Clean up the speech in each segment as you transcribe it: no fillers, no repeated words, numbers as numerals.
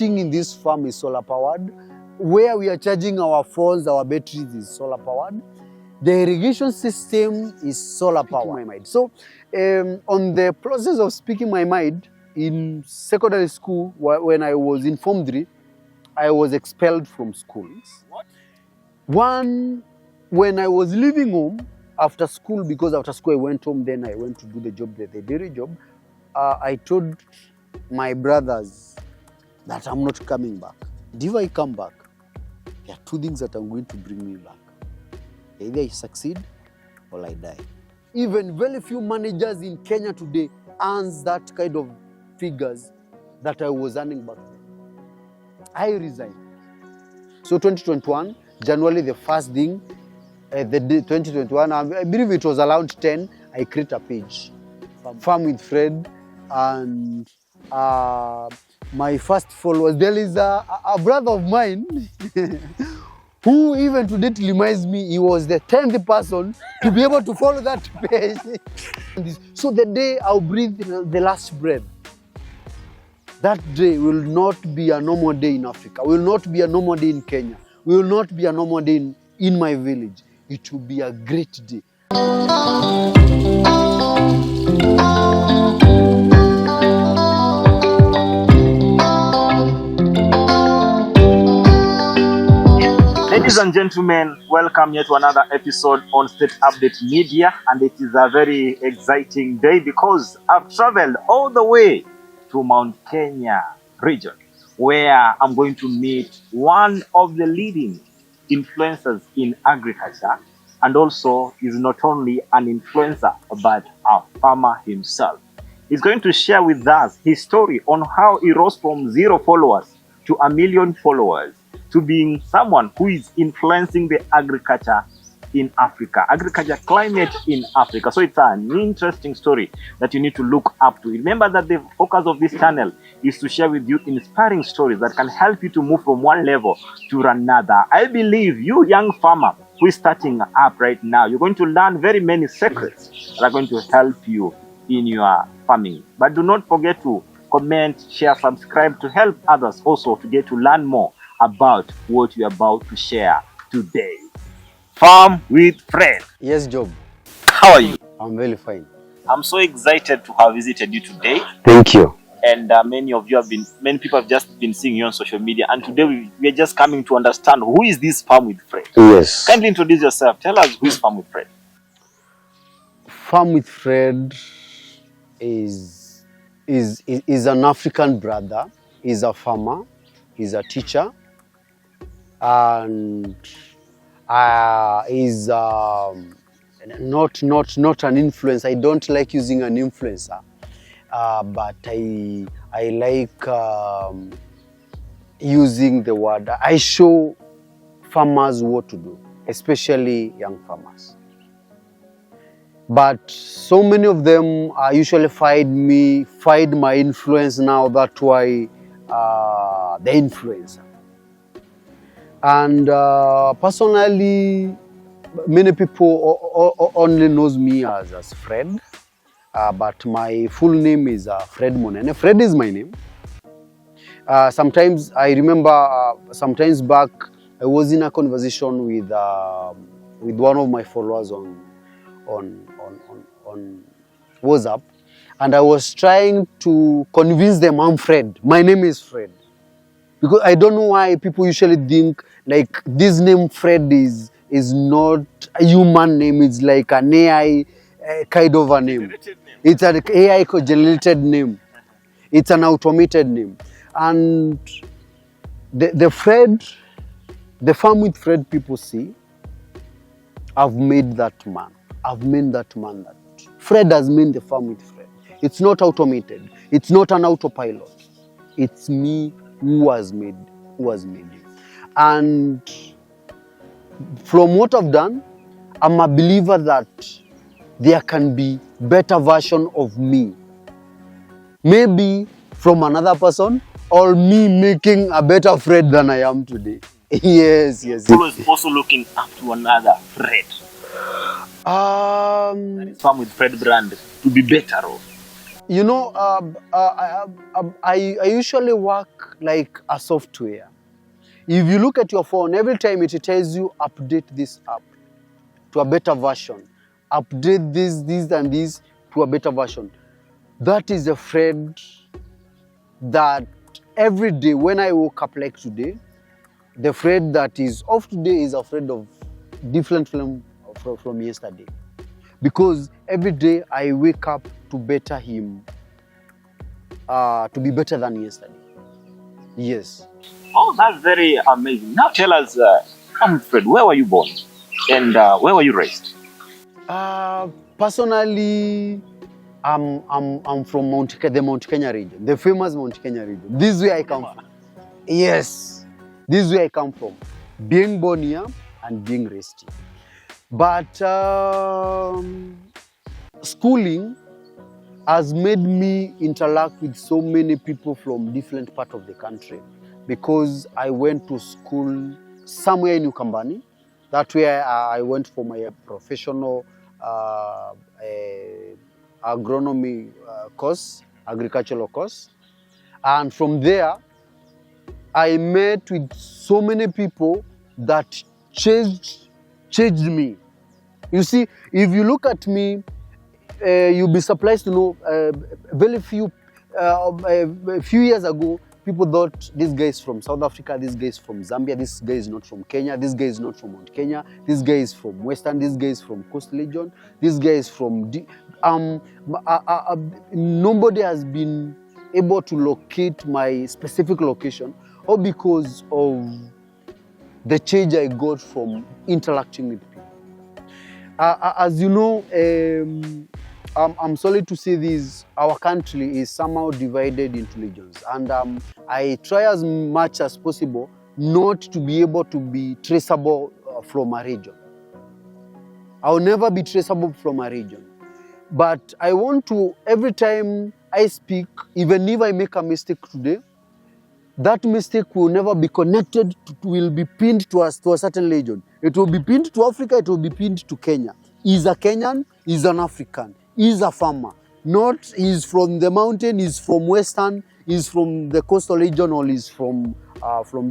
everything in this farm is solar powered. Where we are charging our phones, our batteries is solar powered. The irrigation system is solar powered. So on the process of speaking my mind, in secondary school, when I was in Form 3, I was expelled from school. What? When I was leaving home after school, because after school I went home, then I went to do the job, the dairy job. I told my brothers that I'm not coming back. And if I come back, there are two things that are going to bring me back. Either I succeed or I die. Even very few managers in Kenya today earns that kind of figures that I was earning back then. I resigned. So 2021, January the first thing, the day 2021, I believe it was around 10, I create a page, Farm with Fred, and my first followers, there is a brother of mine who even today reminds me he was the 10th person to be able to follow that page. So the day I'll breathe the last breath, that day will not be a normal day in Africa, will not be a normal day in Kenya, will not be a normal day in my village. It will be a great day. Ladies and gentlemen, welcome here to another episode on Stateupdate Media, and it is a very exciting day because I've traveled all the way to Mount Kenya region, where I'm going to meet one of the leading influencers in agriculture, and also is not only an influencer but a farmer himself. He's going to share with us his story on how he rose from 0 followers to 1 million followers, to being someone who is influencing the agriculture in Africa, agriculture climate in Africa. So it's an interesting story that you need to look up to. Remember that the focus of this channel is to share with you inspiring stories that can help you to move from one level to another. I believe you, young farmer who is starting up right now, you're going to learn very many secrets that are going to help you in your farming. But do not forget to comment, share, subscribe to help others also to get to learn more about what you're about to share today. Farm with Fred. Yes, Job. How are you? I'm very fine. I'm so excited to have visited you today. Thank you. And many people have just been seeing you on social media. And today we are just coming to understand who is this Farm with Fred. Yes. Kindly introduce yourself. Tell us who is Farm with Fred. Farm with Fred is an African brother. He's a farmer. He's a teacher. And is not an influencer. I don't like using an influencer, but I like using the word. I show farmers what to do, especially young farmers. But so many of them usually find my influence now. That's why the influencer. And personally, many people only knows me as Fred, but my full name is Fred Munene. Fred is my name. Sometimes I remember, sometimes back, I was in a conversation with one of my followers on WhatsApp, and I was trying to convince them I'm Fred. My name is Fred. Because I don't know why people usually think like this name Fred is not a human name. It's like an AI kind of a name. It's an AI generated name. It's an automated name. And the Farm with Fred people see, I've made that man. I've made that man. That Fred has made the Farm with Fred. It's not automated. It's not an autopilot. It's me who has made it. And from what I've done, I'm a believer that there can be better version of me. Maybe from another person, or me making a better Fred than I am today. Yes. Always also looking up to another Fred. Farm with Fred brand to be better off. You know, I usually work like a software. If you look at your phone, every time it tells you update this app to a better version, update this and this to a better version. That is a Fred that every day when I woke up like today, the Fred that is off today is afraid of different from yesterday. Because every day I wake up to better him, to be better than yesterday. Yes. Oh, that's very amazing. Now tell us, Fred, where were you born? And where were you raised? Personally, I'm from the Mount Kenya region, the famous Mount Kenya region. This is where I come from. Yes, this is where I come from. Being born here and being raised here. But schooling has made me interact with so many people from different parts of the country, because I went to school somewhere in Ukambani. That's where I went for my professional agronomy course, agricultural course. And from there, I met with so many people that changed me. You see, if you look at me, you'll be surprised to know a few years ago, people thought this guy is from South Africa, this guy is from Zambia, this guy is not from Kenya, this guy is not from Mount Kenya, this guy is from Western, this guy is from Coast Region, this guy is from... nobody has been able to locate my specific location, all because of the change I got from interacting with people. As you know, I'm sorry to say this, our country is somehow divided into regions, and I try as much as possible not to be able to be traceable from a region. I'll never be traceable from a region. But I want to, every time I speak, even if I make a mistake today, that mistake will never be connected, will be pinned to a certain region. It will be pinned to Africa, it will be pinned to Kenya. He's a Kenyan, he's an African, he's a farmer. Not he's from the mountain, he's from Western, he's from the coastal region, or he's from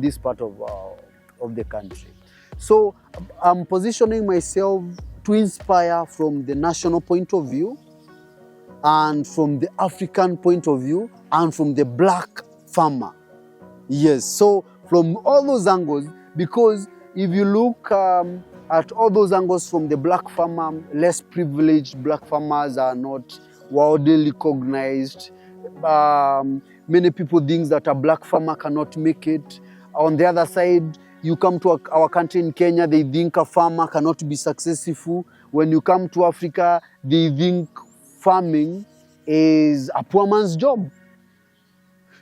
this part of the country. So I'm positioning myself to inspire from the national point of view, and from the African point of view, and from the black farmer. Yes, so from all those angles, because if you look at all those angles from the black farmer, less privileged black farmers are not widely recognized. Many people think that a black farmer cannot make it. On the other side, you come to our country in Kenya, they think a farmer cannot be successful. When you come to Africa, they think farming is a poor man's job.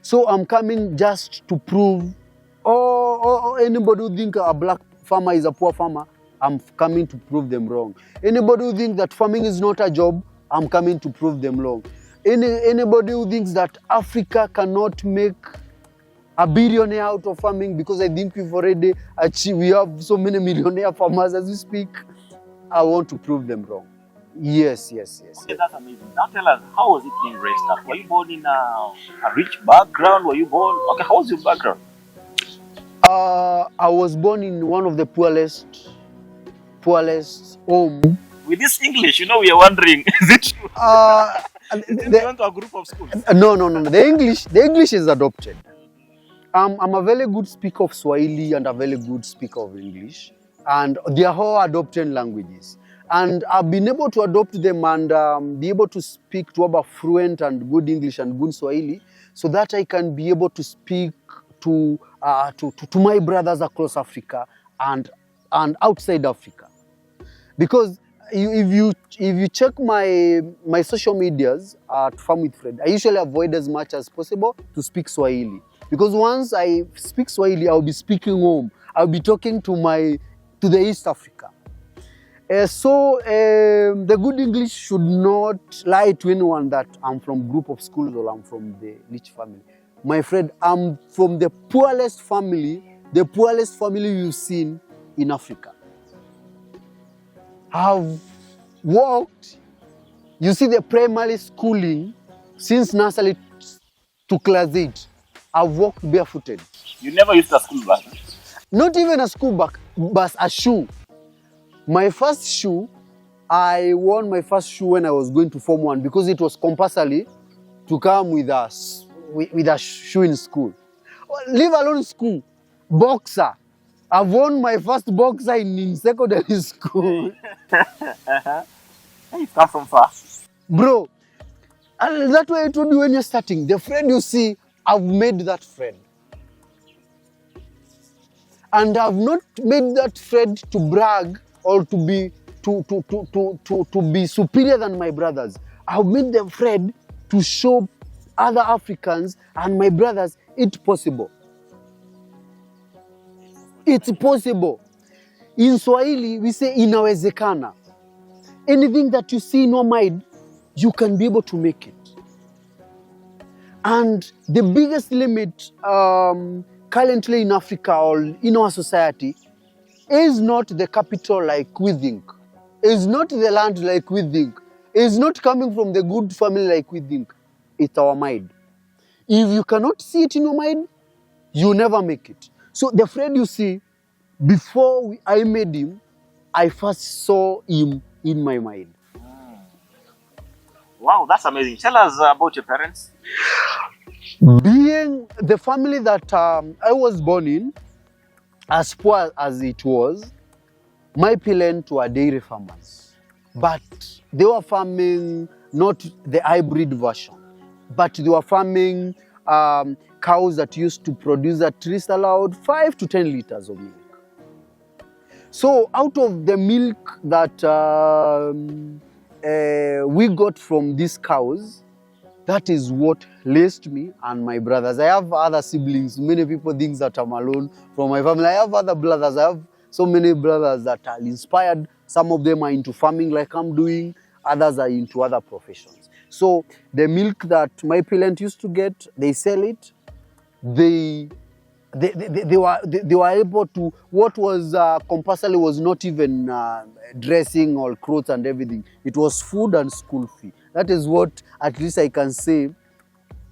So I'm coming just to prove, or anybody who think a black farmer is a poor farmer, I'm coming to prove them wrong. Anybody who thinks that farming is not a job, I'm coming to prove them wrong. Anybody who thinks that Africa cannot make a billionaire out of farming, because I think we've already achieved, we have so many millionaire farmers as we speak, I want to prove them wrong. Yes. Okay, that's amazing. Now tell us, how was it being raised up? Were you born in a rich background? Were you born... Okay, how was your background? I was born in one of the poorest home. With this English, we are wondering, is it true? They went to a group of schools? No. The English is adopted. I'm a very good speaker of Swahili and a very good speaker of English, and they are all adopted languages. And I've been able to adopt them and be able to speak to have fluent and good English and good Swahili, so that I can be able to speak to my brothers across Africa and outside Africa. Because if you check my social medias at Farm with Fred, I usually avoid as much as possible to speak Swahili. Because once I speak Swahili, I'll be speaking home. I'll be talking to the East Africa. So the good English should not lie to anyone that I'm from group of schools or I'm from the rich family. My friend, I'm from the poorest family you've seen in Africa. I've worked, you see the primary schooling Since nursery to class 8, I've walked barefooted. You never used a school bag? Not even a school bag, but a shoe. My first shoe, I won my first shoe when I was going to Form 1 because it was compulsory to come with a shoe in school. Leave alone school. Boxer. I've won my first boxer in secondary school. You've come from far. Bro, and that's why I told you when you're starting, the friend you see, I've made that friend. And I've not made that friend to brag or to be superior than my brothers. I've made the friend to show other Africans and my brothers it's possible. It's possible. In Swahili, we say inawezekana. Anything that you see in your mind, you can be able to make it. And the biggest limit currently in Africa or in our society is not the capital like we think. It's not the land like we think. It's not coming from the good family like we think. It's our mind. If you cannot see it in your mind, you never make it. So the friend you see, before I made him, I first saw him in my mind. Wow, that's amazing. Tell us about your parents. Being the family that I was born in, as poor as it was, my parents were dairy farmers. But they were farming not the hybrid version, but they were farming cows that used to produce at least allowed 5 to 10 liters of milk. So out of the milk that we got from these cows, that is what raised me and my brothers. I have other siblings. Many people think that I'm alone from my family. I have other brothers. I have so many brothers that are inspired. Some of them are into farming like I'm doing. Others are into other professions. So the milk that my parents used to get, they sell it. They were able to, what was compulsory was not even dressing or clothes and everything. It was food and school fee. That is what at least I can say.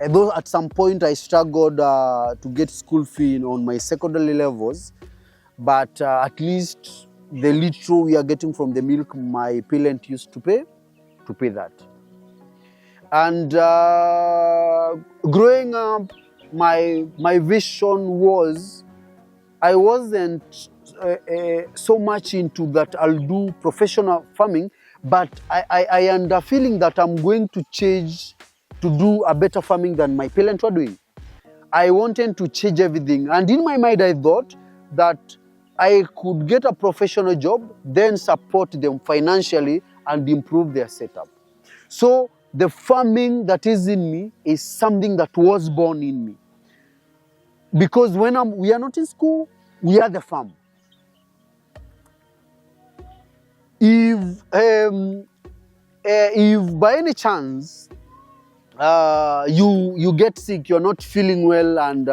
Although at some point I struggled to get school fee on my secondary levels, but at least the little we are getting from the milk my parents used to pay that. And growing up, my vision was, I wasn't so much into that I'll do professional farming, but I am the feeling that I'm going to change to do a better farming than my parents were doing. I wanted to change everything. And in my mind, I thought that I could get a professional job, then support them financially and improve their setup. So the farming that is in me is something that was born in me. Because when we are not in school, we are the farm. If by any chance you get sick, you're not feeling well, and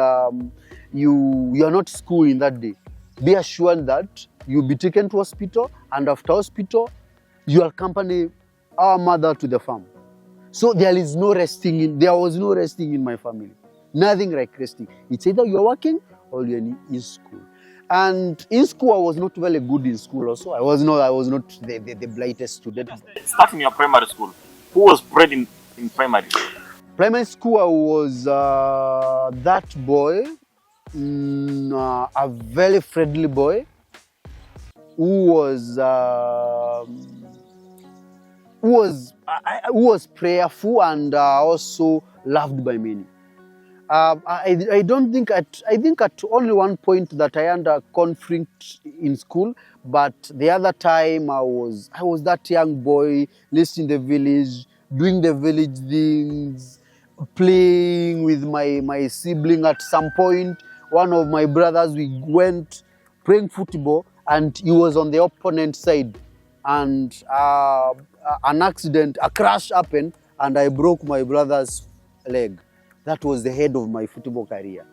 you are not schooling that day, be assured that you'll be taken to hospital, and after hospital, you accompany our mother to the farm. So there was no resting in my family. Nothing like resting. It's either you're working or you're in school. And in school, I was not very good in school also. I was not the brightest student. Starting your primary school, who was bred in primary? Primary school, I was that boy, a very friendly boy, who was prayerful and also loved by many. I think at only one point that I had a conflict in school, but the other time I was that young boy lived in the village, doing the village things, playing with my sibling. At some point, one of my brothers, we went playing football, and he was on the opponent side, and an accident, a crash happened, and I broke my brother's leg. That was the head of my football career.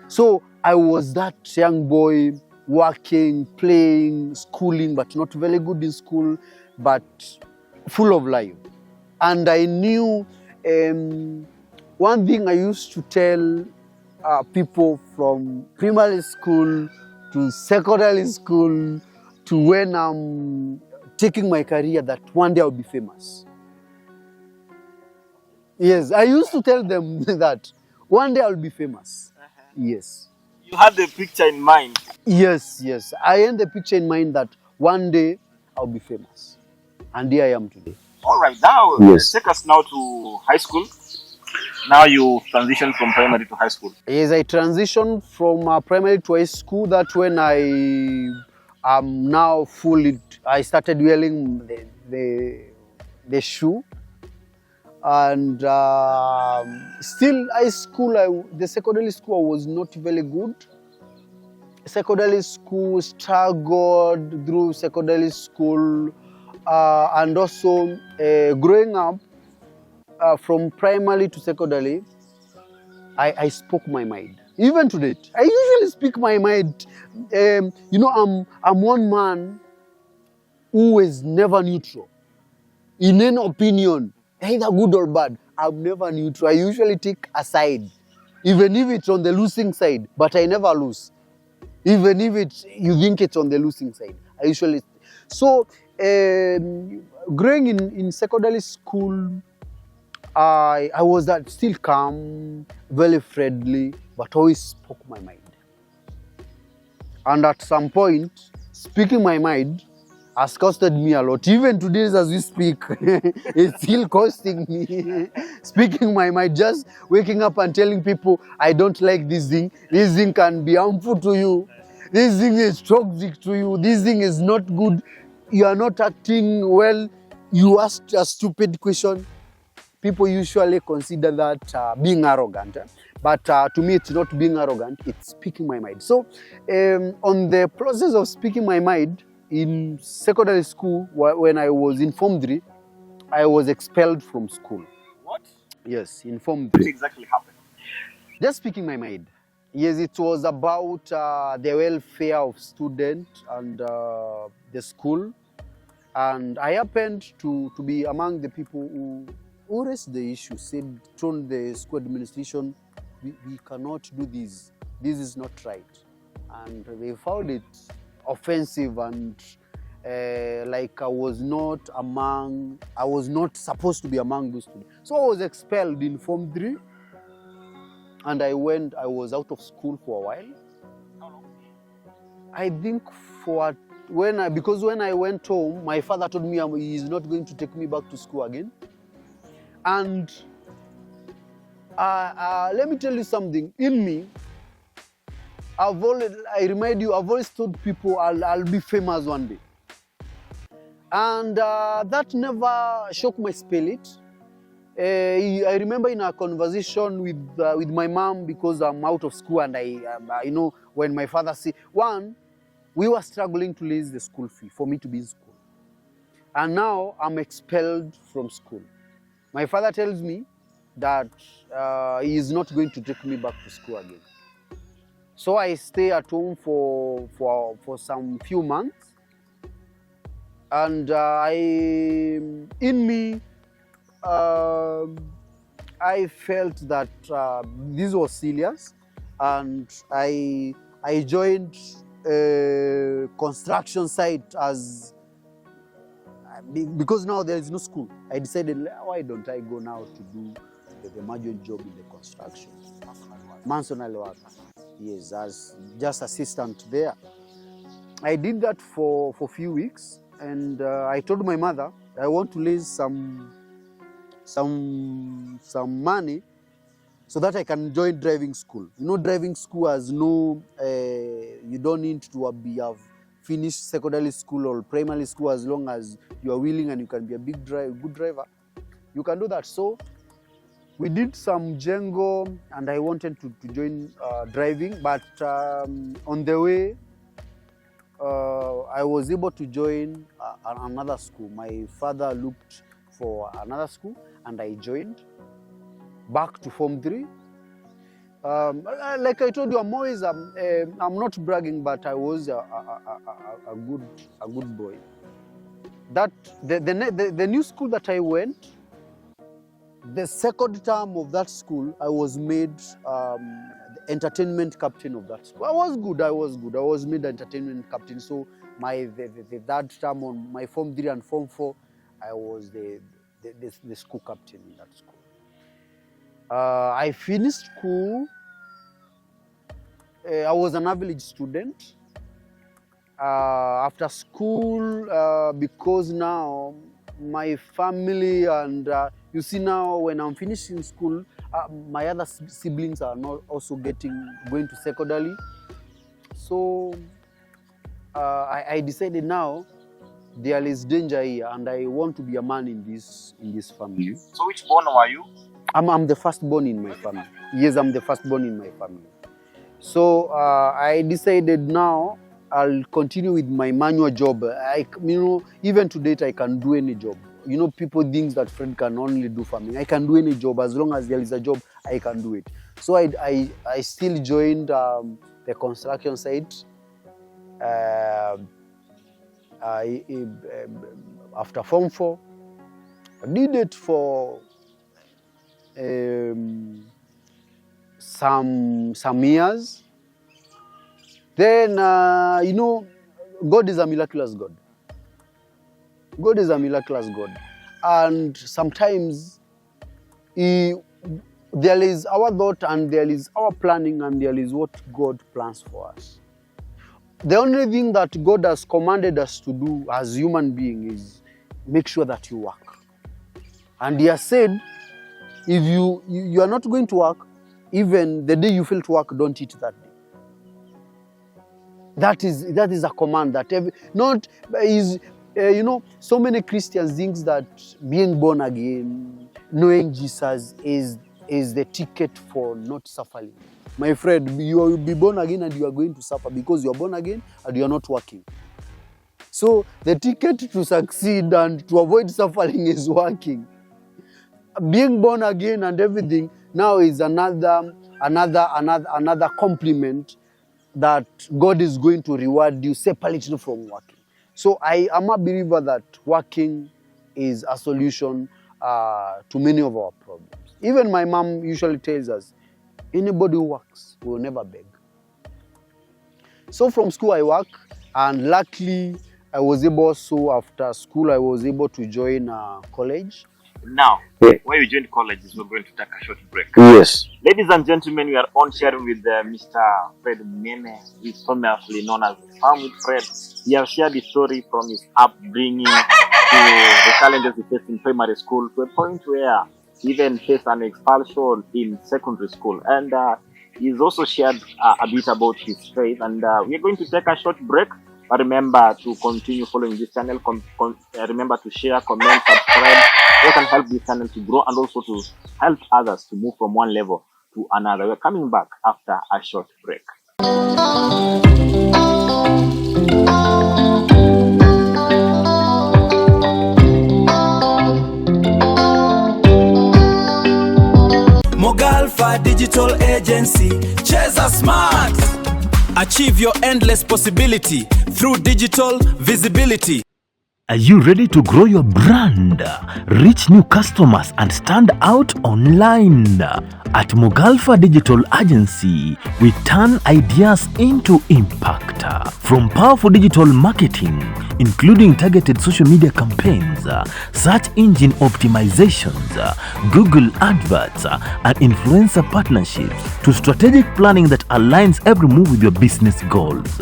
So I was that young boy, working, playing, schooling, but not very good in school, but full of life. And I knew one thing I used to tell people from primary school to secondary school to when I'm taking my career, that one day I'll be famous. Yes, I used to tell them that one day I'll be famous. Yes. You had the picture in mind. Yes, yes. I had the picture in mind that one day I'll be famous. And here I am today. All right, now Yes. take us now to high school. Now you transition from primary to high school. Yes, I transitioned from primary to high school. That's when I am now fully, I started wearing the shoe. And still high school, the secondary school I was not very good. Secondary school, struggled through secondary school, and also growing up from primary to secondary, I spoke my mind. Even today, I usually speak my mind. You know, I'm one man who is never neutral in any opinion, either good or bad. I'm never neutral. I usually take a side, even if it's on the losing side, but I never lose. Even if you think it's on the losing side, I usually. So, growing in secondary school, I was still calm, very friendly, but always spoke my mind. And at some point, speaking my mind has costed me a lot. Even today, as we speak, it's still costing me. Speaking my mind, just waking up and telling people, I don't like this thing. This thing can be harmful to you. This thing is toxic to you. This thing is not good. You are not acting well. You asked a stupid question. People usually consider that being arrogant. But to me, it's not being arrogant. It's speaking my mind. So on the process of speaking my mind, in secondary school, when I was in Form 3, I was expelled from school. What? Yes, in Form 3. What exactly happened? Just speaking my mind. Yes, it was about the welfare of students and the school. And I happened to be among the people who raised the issue, told the school administration, we cannot do this. This is not right. And they found it offensive and like I was not supposed to be among those students. So I was expelled in Form 3. And I was out of school for a while. How long? I think because when I went home, my father told me he's not going to take me back to school again. And let me tell you something. In me, I've always told people I'll be famous one day. And that never shook my spirit. I remember in a conversation with my mom, because I'm out of school, and I when my father said, we were struggling to raise the school fee for me to be in school. And now I'm expelled from school. My father tells me that he is not going to take me back to school again. So I stay at home for some few months. And I felt that this was serious, and I joined a construction site because now there is no school. I decided, why don't I go now to do the major job in the construction? Masonry work. Yes, as just assistant there. I did that for a few weeks, and I told my mother I want to raise some money so that I can join driving school. You know, driving school has no, you don't need to have finished secondary school or primary school. As long as you are willing and you can be a good driver, you can do that. So we did some Django, and I wanted to join driving, but on the way, I was able to join another school. My father looked for another school, and I joined back to Form 3. Like I told you, I'm not bragging, but I was a good boy. That the new school that I went, The second term of that school, I was made the entertainment captain of that school. I was good. I was made entertainment captain. So the third term on my Form 3 and Form 4, I was the school captain in that school. I finished school. I was an average student. After school, because now my family and you see now when I'm finishing school, my other siblings are not also going to secondary. So I decided now there is danger here, and I want to be a man in this family. So which born were you? I'm the firstborn in my family. Yes, I'm the firstborn in my family. So I decided now I'll continue with my manual job. Even to date, I can do any job. People think that Fred can only do farming. I can do any job. As long as there is a job, I can do it. So I still joined the construction site. After Form 4, I did it for some years. Then, God is a miraculous God. God is a miraculous God. And sometimes there is our thought and there is our planning and there is what God plans for us. The only thing that God has commanded us to do as human beings is make sure that you work. And He has said, if you are not going to work, even the day you fail to work, don't eat that day. That is a command that so many Christians think that being born again, knowing Jesus is the ticket for not suffering. My friend, you will be born again and you are going to suffer because you are born again and you are not working. So the ticket to succeed and to avoid suffering is working. Being born again and everything now is another compliment that God is going to reward you separately from working. So I am a believer that working is a solution to many of our problems. Even my mom usually tells us, anybody who works will never beg. So from school I work, and luckily I was able, so after school I was able to join college. Now, where you joined college is we're going to take a short break. Yes. Ladies and gentlemen, we are on sharing with Mr. Fred Munene. He's famously known as the Farm with Fred. He has shared his story from his upbringing to the challenges he faced in primary school to a point where he even faced an expulsion in secondary school. And he's also shared a bit about his faith. And we're going to take a short break. But remember to continue following this channel. Remember to share, comment, subscribe. What can help this channel to grow and also to help others to move from one level to another. We're coming back after a short break. Mogalfa Digital Agency. Cheza smart. Achieve your endless possibility through digital visibility. Are you ready to grow your brand, reach new customers, and stand out online? At Mogalfa Digital Agency, we turn ideas into impact. From powerful digital marketing, including targeted social media campaigns, search engine optimizations, Google adverts, and influencer partnerships, to strategic planning that aligns every move with your business goals.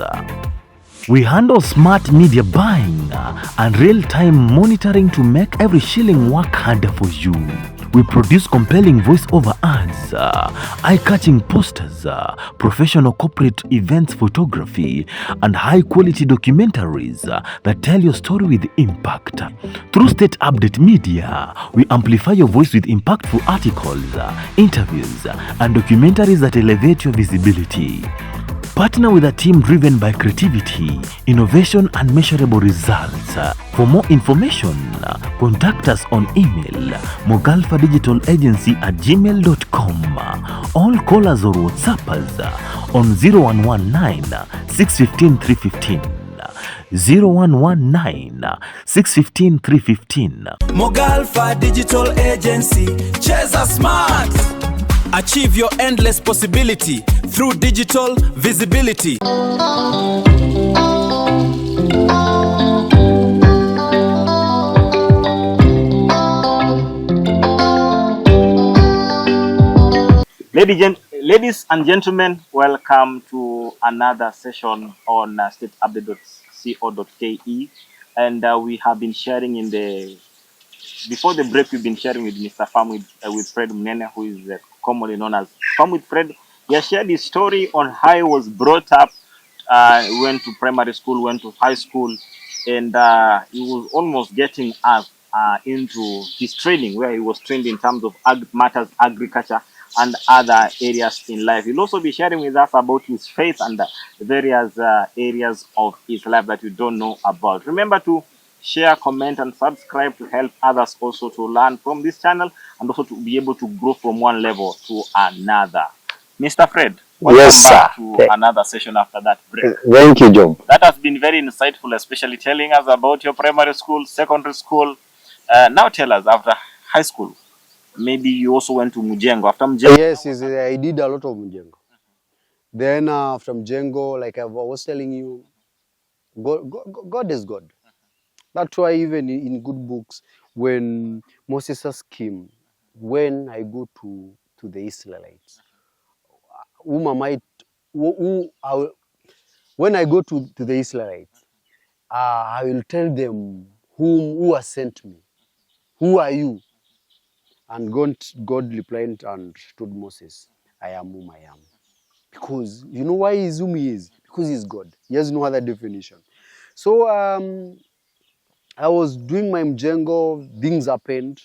We handle smart media buying and real-time monitoring to make every shilling work harder for you. We produce compelling voice-over ads, eye-catching posters, professional corporate events photography, and high-quality documentaries that tell your story with impact. Through Stateupdate Media, we amplify your voice with impactful articles, interviews, and documentaries that elevate your visibility. Partner with a team driven by creativity, innovation, and measurable results. For more information, contact us on email mogalfadigitalagency@gmail.com. All callers or WhatsAppers on 0119 615 315. 0119 615 315. Mogalfa Digital Agency, cheza smart. Achieve your endless possibility through digital visibility. Ladies and gentlemen, welcome to another session on stateupdate.co.ke. And we have been sharing before the break, we've been sharing with Mr. Farm with Fred Munene, who is commonly known as Farm with Fred. He has shared his story on how he was brought up, went to primary school, went to high school, and he was almost getting us into his training, where he was trained in terms of matters agriculture and other areas in life. He'll also be sharing with us about his faith and the various areas of his life that you don't know about. Remember to share, comment, and subscribe to help others also to learn from this channel and also to be able to grow from one level to another. Mr. Fred, welcome back to another session after that break. Thank you, Job. That has been very insightful, especially telling us about your primary school, secondary school. Now tell us, after high school, maybe you also went to Mujengo. After Mujengo? Yes, I did a lot of Mujengo. Then after Mujengo, like I was telling you, God is God. That's why even in good books, when Moses came, when I go to the Israelites, when I go to the Israelites, I will tell them who has sent me. Who are you? And God replied and told Moses, I am whom I am. Because you know why he's whom he is? Because he's God. He has no other definition. So I was doing my Mjengo, things happened.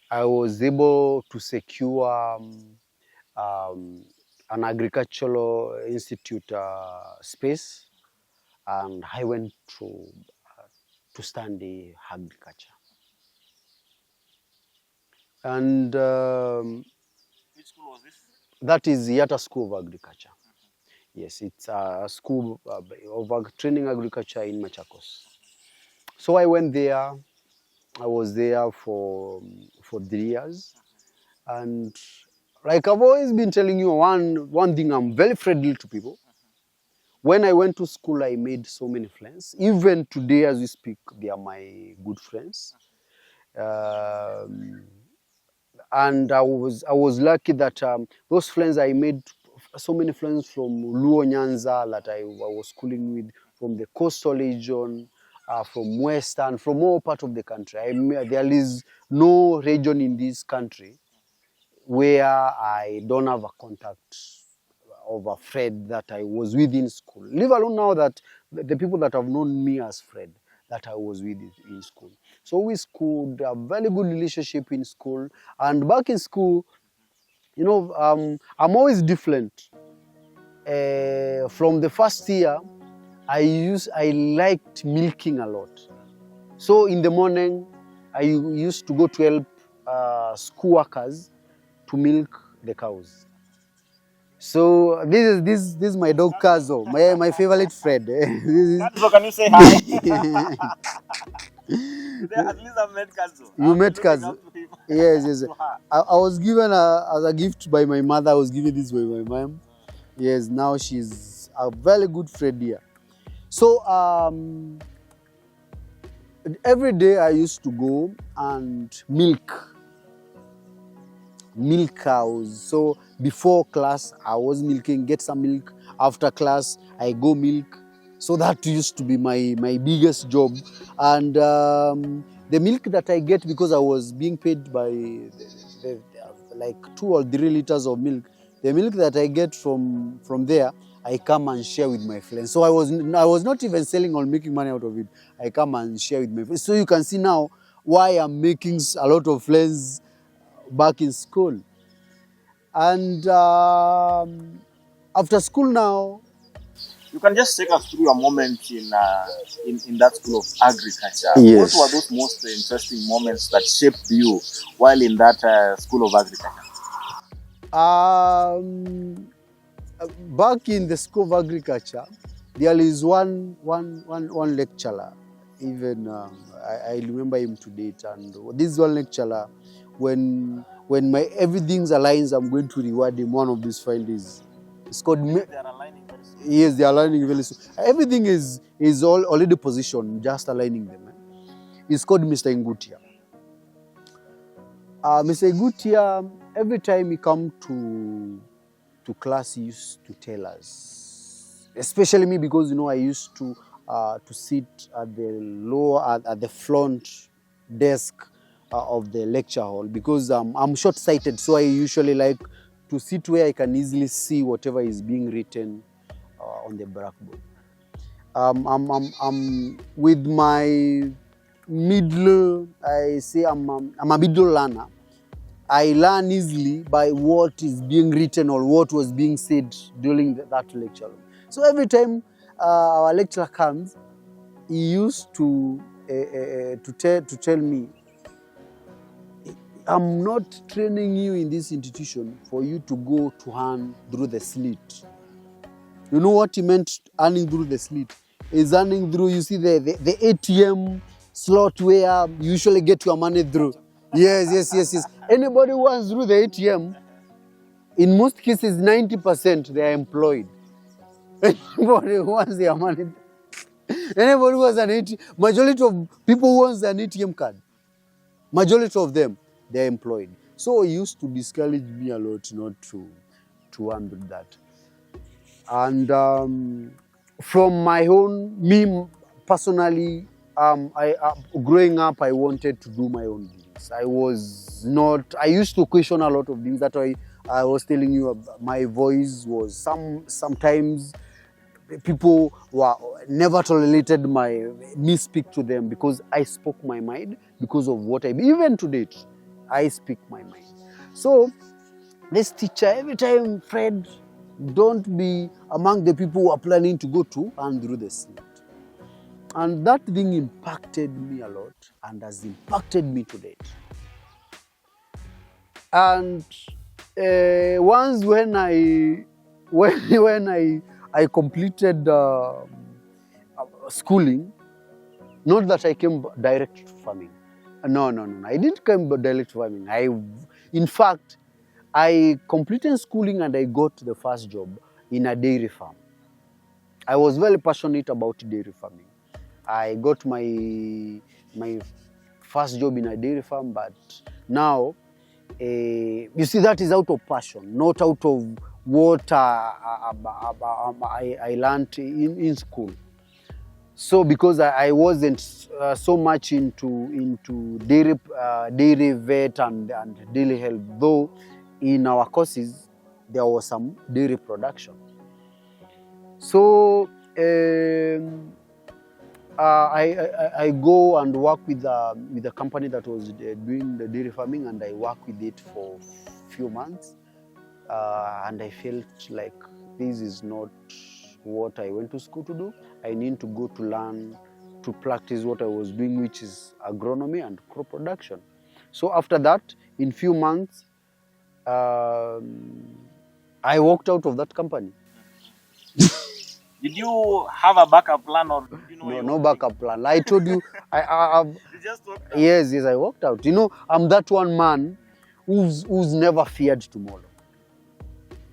I was able to secure an agricultural institute space, and I went to study agriculture. And Which school was this? that is Yata School of Agriculture. Yes, it's a school of training agriculture in Machakos. So I went there. I was there for 3 years, and like I've always been telling you, one thing, I'm very friendly to people. When I went to school, I made so many friends. Even today, as we speak, they are my good friends. And I was lucky that those friends I made, so many friends from Luo Nyanza that I was schooling with, from the coastal region, from western, from all part of the country. There is no region in this country where I don't have a contact of a Fred that I was with in school. Leave alone now that the people that have known me as Fred that I was with in school. So we schooled a very good relationship in school. And back in school, you know, I'm always different. From the first year, I liked milking a lot. So in the morning, I used to go to help school workers to milk the cows. So this is my dog Kazo, my favorite Fred. Kazo, can you say hi? At least I've met Kazo. You met Kazo? Yes. I was given as a gift by my mother. I was given this by my mom. Yes, now she's a very good friend here. So every day I used to go and milk cows. So before class, I was milking, get some milk. After class, I go milk. So that used to be my biggest job. And the milk that I get, because I was being paid by like 2 or 3 liters of milk, the milk that I get from there, I come and share with my friends. So I was not even selling or making money out of it. I come and share with my friends. So you can see now why I'm making a lot of friends back in school. And after school now, you can just take us through a moment in that school of agriculture. Yes. What were those most interesting moments that shaped you while in that school of agriculture? Back in the school of agriculture, There is one lecturer, even I remember him to date, and this one lecturer, when my everything's aligns, I'm going to reward him. One of these findings, it's called. They are aligning very soon. Yes, they are aligning very soon. Everything is already positioned, just aligning them. It's called Mr. Ngutia. Mr. Ngutia, every time he come to class, he used to tell us, especially me, because I used to sit at the front desk of the lecture hall, because I'm short-sighted, so I usually like to sit where I can easily see whatever is being written on the blackboard. I'm with my middle, I say I'm a middle learner. I learn easily by what is being written or what was being said during that lecture. So every time our lecturer comes, he used to tell me, I'm not training you in this institution for you to go to earn through the slit. You know what he meant, earning through the slit? Is earning through, you see, the ATM slot where you usually get your money through. Yes. Anybody who wants through the ATM, in most cases, 90% they are employed. Anybody who wants their money, anybody who has an ATM, majority of people who wants an ATM card, majority of them, they are employed. So he used to discourage me a lot not to handle that. And from my own, me personally, growing up, I wanted to do my own business. I used to question a lot of things. That's why I was telling you my voice was sometimes people were never tolerated me speak to them, because I spoke my mind because of what even to date, I speak my mind. So this teacher, every time, Fred, don't be among the people who are planning to go to and through the slit. And that thing impacted me a lot and has impacted me to date. And once when I completed schooling, not that I came direct to farming. No. I didn't come direct to farming. In fact, I completed schooling and I got the first job in a dairy farm. I was very passionate about dairy farming. I got my first job in a dairy farm, but now, you see, that is out of passion, not out of what I learned in school. So because I wasn't so much into dairy vet and dairy health, though in our courses there was some dairy production. So I go and work with the company that was doing the dairy farming, and I worked with it for a few months, and I felt like this is not what I went to school to do. I need to go to learn to practice what I was doing, which is agronomy and crop production. So after that, in few months, I walked out of that company. Did you have a backup plan, or did you know? No backup plan. I told you, You just walked out. Yes, I walked out. I'm that one man who's never feared tomorrow.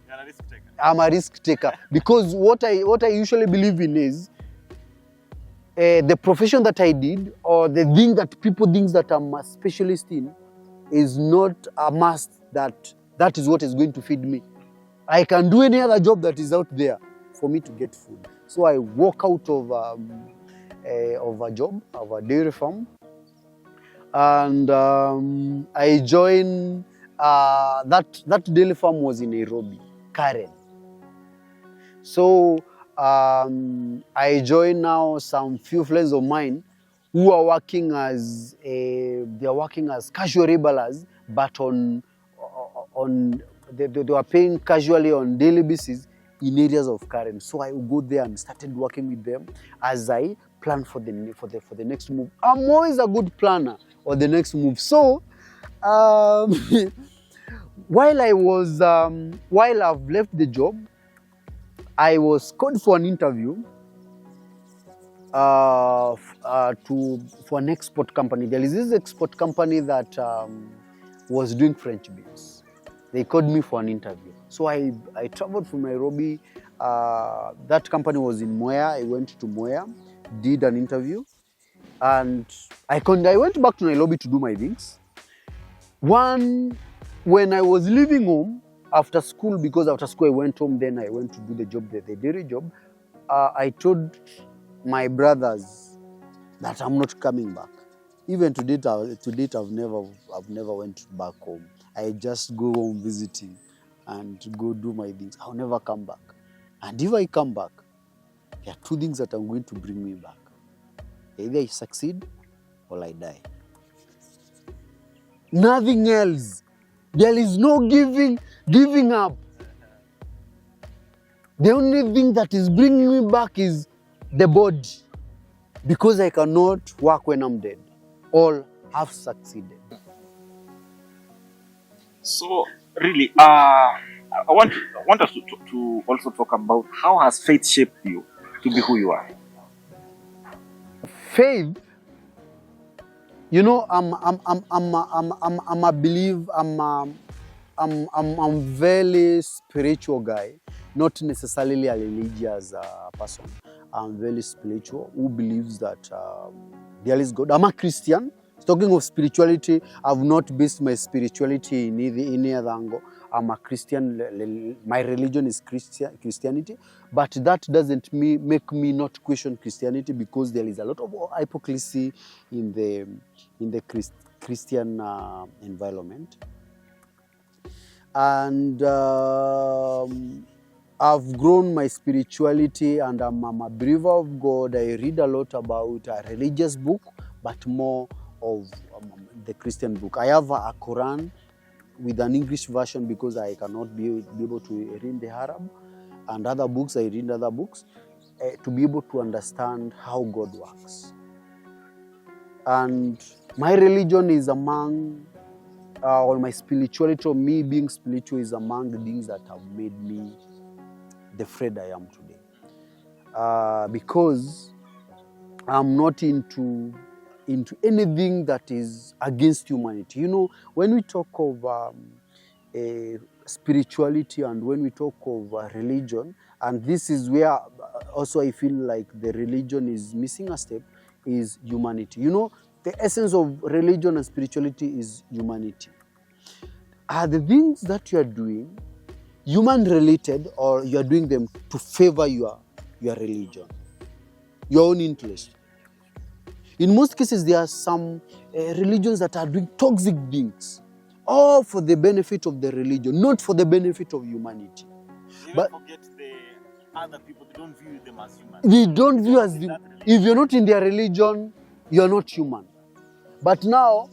You're a risk taker. I'm a risk taker, because what I usually believe in is the profession that I did, or the thing that people think that I'm a specialist in, is not a must that is what is going to feed me. I can do any other job that is out there for me to get food. So I walk out of a job, of a dairy farm, and I joined that dairy farm was in Nairobi, Karen. So I joined now some few friends of mine who are working as casual laborers, but they were paying casually on daily basis in areas of Karen. So I would go there and started working with them as I plan for the next move. I'm always a good planner for the next move. So while I've left the job, I was called for an interview for an export company. There is this export company that was doing French beans. They called me for an interview. So I traveled from Nairobi. That company was in Mwea. I went to Mwea, did an interview, and I went back to Nairobi to do my things. When I was leaving home after school, because after school I went home, then I went to do the job, the dairy job. I told my brothers that I'm not coming back. Even to date, I've never went back home. I just go home visiting and go do my things. I'll never come back. And if I come back, there are two things that are going to bring me back. Either I succeed or I die. Nothing else. There is no giving up. The only thing that is bringing me back is the body, because I cannot work when I'm dead. All have succeeded. So really, I want us to also talk about how has faith shaped you to be who you are. Faith, you know, I'm a believer. I'm very spiritual guy, not necessarily a religious person. I'm very spiritual, who believes that there is God. I'm a Christian. Talking of spirituality, I've not based my spirituality in any other angle. I'm a Christian. My religion is Christianity, but that doesn't make me not question Christianity, because there is a lot of hypocrisy in the Christian environment. And I've grown my spirituality, and I'm a believer of God. I read a lot about a religious book, but more of the Christian book. I have a Quran with an English version, because I cannot be able to read the Arab, and other books, I read other books to be able to understand how God works. And my religion is among, or my spirituality, or me being spiritual, is among the things that have made me the Fred I am today. Because I'm not into anything that is against humanity. You know, when we talk of spirituality, and when we talk of religion, and this is where also I feel like the religion is missing a step, is humanity. You know, the essence of religion and spirituality is humanity. Are the things that you are doing human related, or you are doing them to favor your religion, your own interest? In most cases, there are some religions that are doing toxic things, all for the benefit of the religion, not for the benefit of humanity. But forget the other people, they don't view them as human. They don't view as if you're not in their religion, you're not human. But now,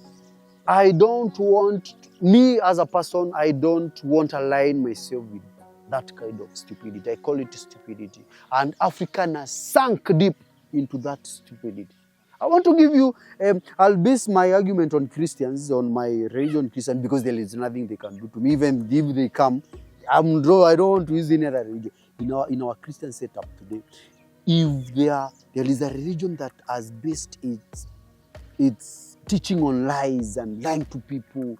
I don't want, me as a person, I don't want to align myself with that kind of stupidity. I call it stupidity. And African has sunk deep into that stupidity. I want to give you, I'll base my argument on Christians, on my religion Christian, because there is nothing they can do to me. Even if they come, I don't want to use any other religion. In our Christian setup today, if there is a religion that has based its teaching on lies and lying to people,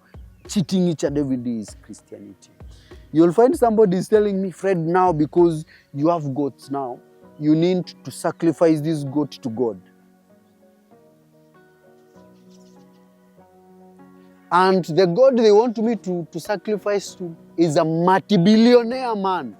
cheating each and every day, is Christianity. You'll find somebody is telling me, Fred, now because you have goats now, you need to sacrifice this goat to God. And the God they want me to sacrifice to is a multi-billionaire man.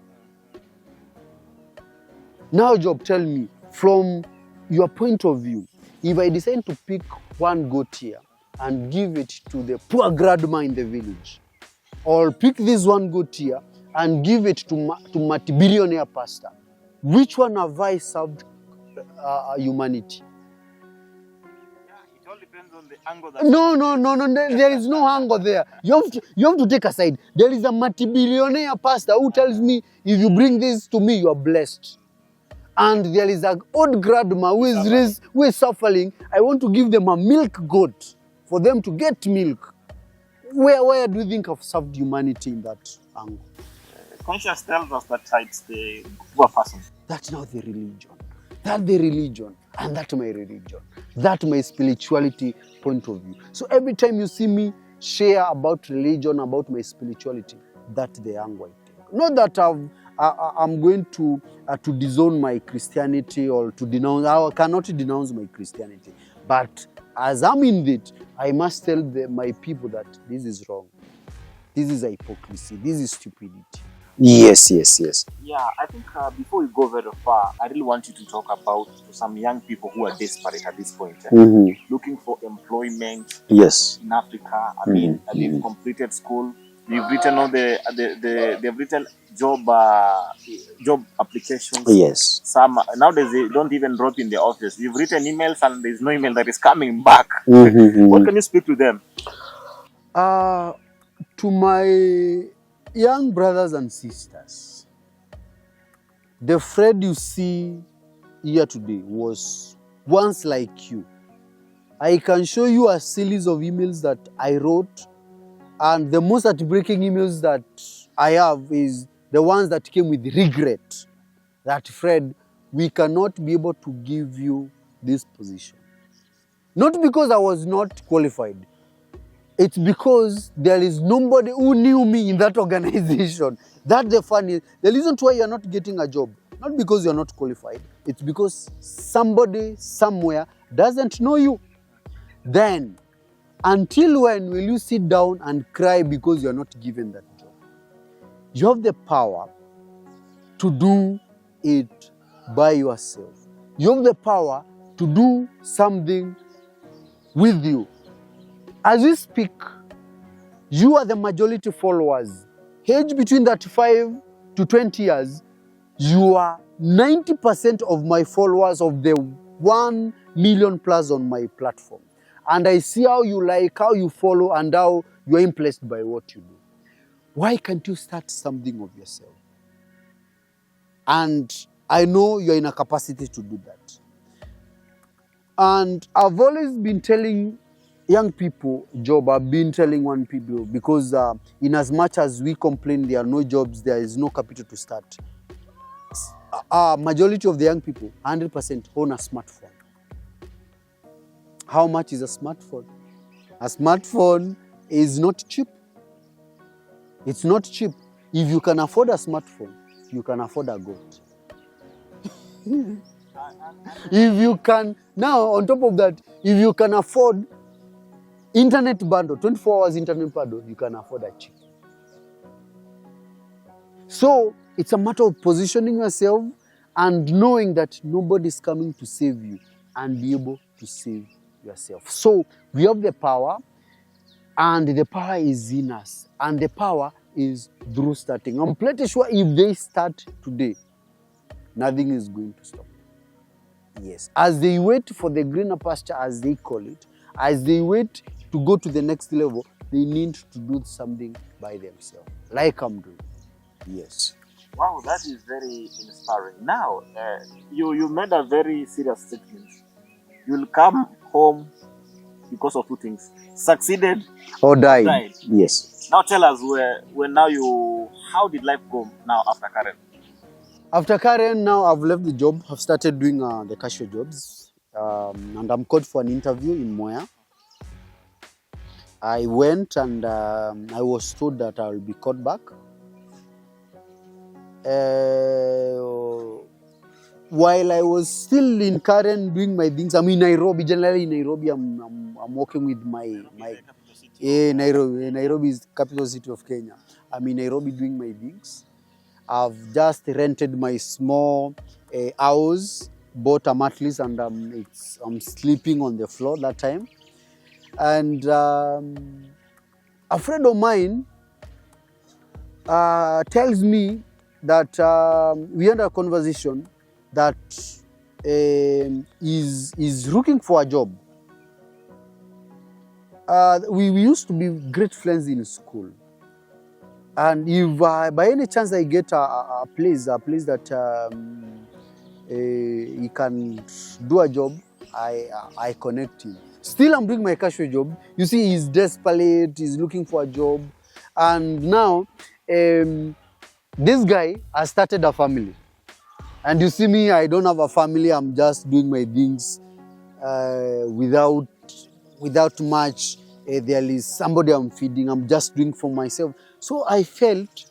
Now, Job, tell me, from your point of view, if I decide to pick one goat here and give it to the poor grandma in the village, or pick this one goat here and give it to multi-billionaire pastor, which one have I served humanity? It all depends on the angle that No, there is no angle there. You have to take a side. There is a multi-billionaire pastor who tells me, if you bring this to me, you are blessed. And there is an old grandma who is suffering. I want to give them a milk goat for them to get milk. Where do you think I've served humanity in that angle? Conscience tells us that it's the poor person. That's not the religion. That's the religion. and that's my religion. That's my spirituality point of view. So every time you see me share about religion, about my spirituality, that's the angle I take. Not that I'm going to disown my Christianity or to denounce. I cannot denounce my Christianity. But as I'm in it, I must tell my people that this is wrong. This is hypocrisy. This is stupidity. Yes. Yeah, I think before we go very far, I really want you to talk about some young people who are desperate at this point, looking for employment. Yes. In Africa. I mean, they've completed school. They've written all they've written job applications. Yes. Some nowadays they don't even drop in the office. You've written emails and there's no email that is coming back. What can you speak to them? To my young brothers and sisters, the Fred you see here today was once like you. I can show you a series of emails that I wrote, and the most heartbreaking emails that I have is the ones that came with regret. That Fred, we cannot be able to give you this position. Not because I was not qualified. It's because there is nobody who knew me in that organization. That's the funny. The reason why you're not getting a job, not because you're not qualified, it's because somebody somewhere doesn't know you. Then, until when will you sit down and cry because you're not given that job? You have the power to do it by yourself. You have the power to do something with you. As we speak, you are the majority followers. Age between 35 to 20 years, you are 90% of my followers of the 1 million plus on my platform. And I see how you like, how you follow, and how you're impressed by what you do. Why can't you start something of yourself? And I know you're in a capacity to do that. And I've always been telling young people, I've been telling one people, because in as much as we complain there are no jobs, there is no capital to start. Majority of the young people, 100% own a smartphone. How much is a smartphone? A smartphone is not cheap. It's not cheap. If you can afford a smartphone, you can afford a goat. If you can, now on top of that, if you can afford internet bundle, 24 hours internet bundle, you can afford a chip. So it's a matter of positioning yourself and knowing that nobody's coming to save you, and be able to save yourself. So we have the power, and the power is in us, and the power is through starting. I'm pretty sure if they start today, nothing is going to stop. Yes. As they wait for the greener pasture, as they call it, as they wait to go to the next level, they need to do something by themselves, like I'm doing. Yes. Wow, that is very inspiring. Now, you made a very serious statement. You'll come home because of two things: succeeded or died. Yes. Now tell us how did life go now after Karen? After Karen, now I've left the job. I've started doing the cashier jobs, and I'm called for an interview in Moya. I went, and I was told that I will be called back. While I was still in Karen doing my things, I'm in Nairobi. Generally in Nairobi, I'm working with my Nairobi is capital city of Kenya. I'm in Nairobi doing my things. I've just rented my small house, bought a mattress, and I'm sleeping on the floor that time. And a friend of mine tells me that we had a conversation that is looking for a job. We used to be great friends in school. And if by any chance I get a place that he can do a job, I connect him. Still, I'm doing my casual job. You see, he's desperate, he's looking for a job. And now, this guy has started a family. And you see me, I don't have a family. I'm just doing my things without much. There is somebody I'm feeding. I'm just doing for myself. So I felt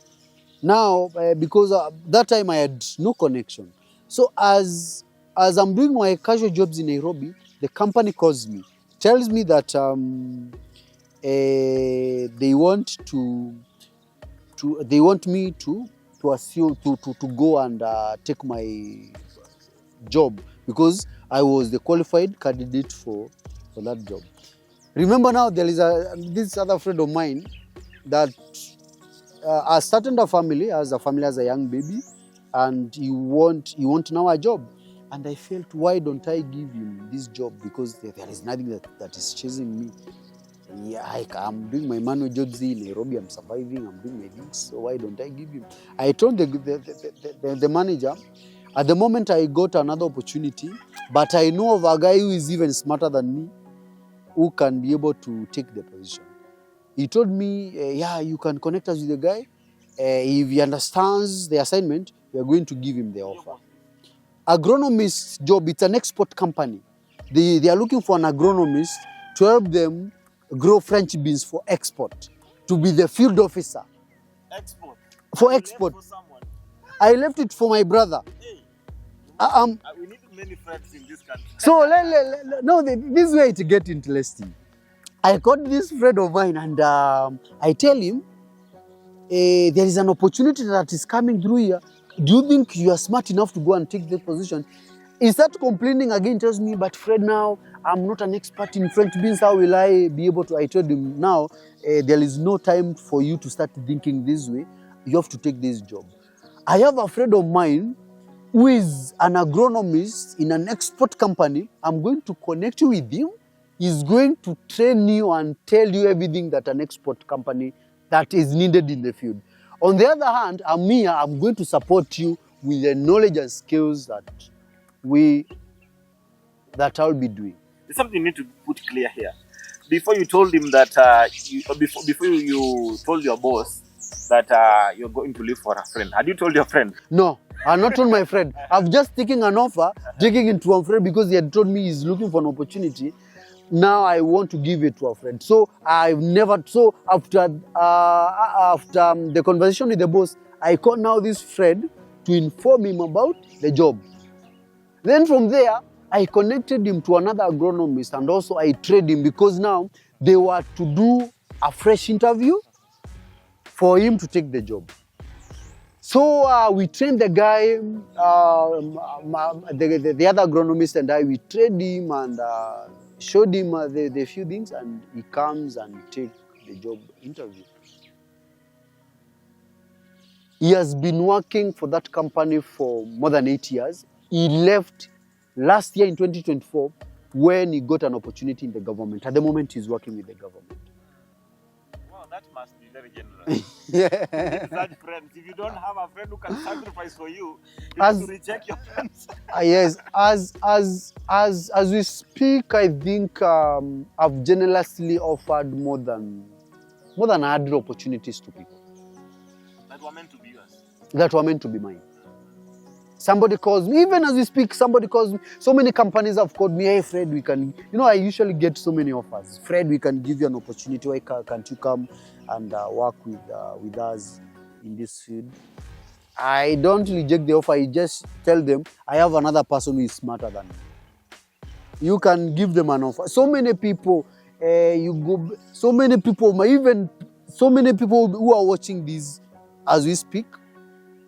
now, because that time I had no connection. So as I'm doing my casual jobs in Nairobi, the company calls me, tells me that they want me to assume to go and take my job because I was the qualified candidate for that job. Remember now, there is this other friend of mine that has started a family, as a young baby, and he want now a job. And I felt, why don't I give him this job? Because there is nothing that is chasing me. Yeah, I'm doing my manual jobs in Nairobi, I'm surviving, I'm doing my things, so why don't I give him? I told the manager, at the moment I got another opportunity, but I know of a guy who is even smarter than me, who can be able to take the position. He told me, yeah, you can connect us with the guy. If he understands the assignment, we are going to give him the offer. Agronomist job, it's an export company. They are looking for an agronomist to help them grow French beans for export, to be the field officer. Export? For export. For someone. I left it for my brother. Hey, we need many friends in this country. So, no, this way to get interesting. I got this friend of mine and I tell him, there is an opportunity that is coming through here. Do you think you are smart enough to go and take this position? He starts complaining again, tells me, but Fred, now I'm not an expert in French beans. How will I be able to? I told him, now there is no time for you to start thinking this way. You have to take this job. I have a friend of mine who is an agronomist in an export company. I'm going to connect you with him. He's going to train you and tell you everything that an export company that is needed in the field. On the other hand, I'm here, I'm going to support you with the knowledge and skills that I'll be doing. There's something you need to put clear here. Before you told him that, before you told your boss that you're going to leave for a friend, had you told your friend? No, I've not told my friend. I've just taken an offer, taking it to a friend because he had told me he's looking for an opportunity. Now I want to give it to a friend. So I've never, so after the conversation with the boss, I called now this friend to inform him about the job. Then from there, I connected him to another agronomist and also I trained him because now they were to do a fresh interview for him to take the job. So we trained the guy, the other agronomist and I, we trained him and showed him the few things, and he comes and takes the job interview. He has been working for that company for more than 8 years. He left last year in 2024 when he got an opportunity in the government. At the moment, he's working with the government. Wow, that must be very generous. Yeah. Such friends. If you don't have a friend who can sacrifice for you, you have to reject your friends. Yes, as we speak, I think I've generously offered more than 100 opportunities to people. That were meant to be yours. That were meant to be mine. Somebody calls me, even as we speak, somebody calls me. So many companies have called me, hey Fred, we can, I usually get so many offers. Fred, we can give you an opportunity. Why can't you come and work with us in this field? I don't reject the offer. I just tell them, I have another person who is smarter than me. You can give them an offer. So many people, so many people who are watching this as we speak,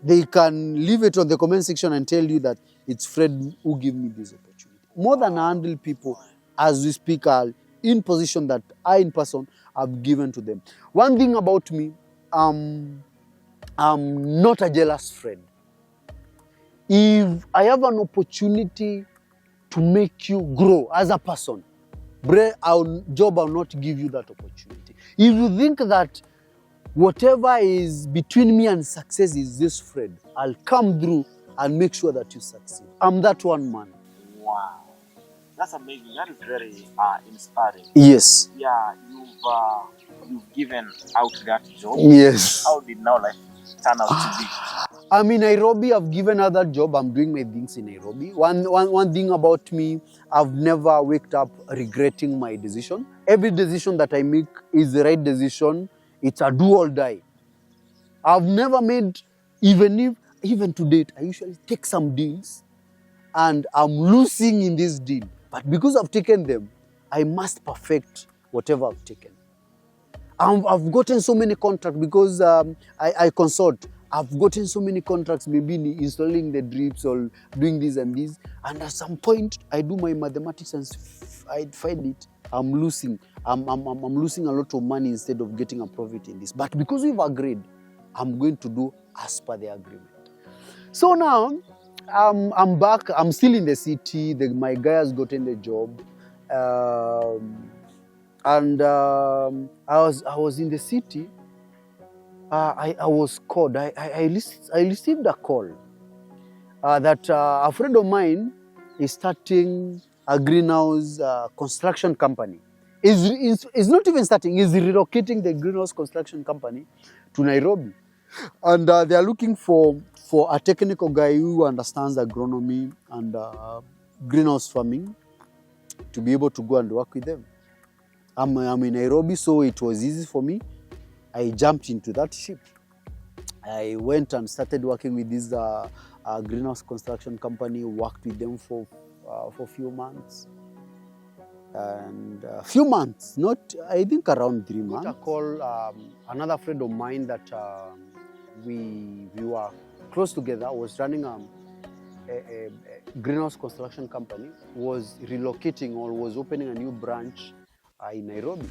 they can leave it on the comment section and tell you that it's Fred who gave me this opportunity. More than 100 people as we speak are in position that I in person have given to them. One thing about me, I'm not a jealous friend. If I have an opportunity to make you grow as a person, our job will not give you that opportunity. If you think that whatever is between me and success is this friend, I'll come through and make sure that you succeed. I'm that one man. Wow. That's amazing. That is very inspiring. Yes. Yeah, you've given out that job. Yes. How did now life turn out to be? I'm in Nairobi. I've given other job. I'm doing my things in Nairobi. One thing about me, I've never waked up regretting my decision. Every decision that I make is the right decision. It's a do or die. I've never made, even to date, I usually take some deals and I'm losing in this deal. But because I've taken them, I must perfect whatever I've taken. I've gotten so many contracts because I consult. I've gotten so many contracts, maybe installing the drips or doing this and this. And at some point, I do my mathematics and I find it. I'm losing. I'm losing a lot of money instead of getting a profit in this. But because we've agreed, I'm going to do as per the agreement. So now, I'm back. I'm still in the city. My guy has gotten the job. I was in the city. I was called. I received a call that a friend of mine is starting a greenhouse construction company. Is not even starting. He's relocating the greenhouse construction company to Nairobi, and they are looking for a technical guy who understands agronomy and greenhouse farming to be able to go and work with them. I'm in Nairobi, so it was easy for me. I jumped into that ship. I went and started working with this greenhouse construction company, worked with them for a few months. And a few months, I think around 3 months. I called another friend of mine that we were close together, was running a greenhouse construction company, was relocating or was opening a new branch in Nairobi.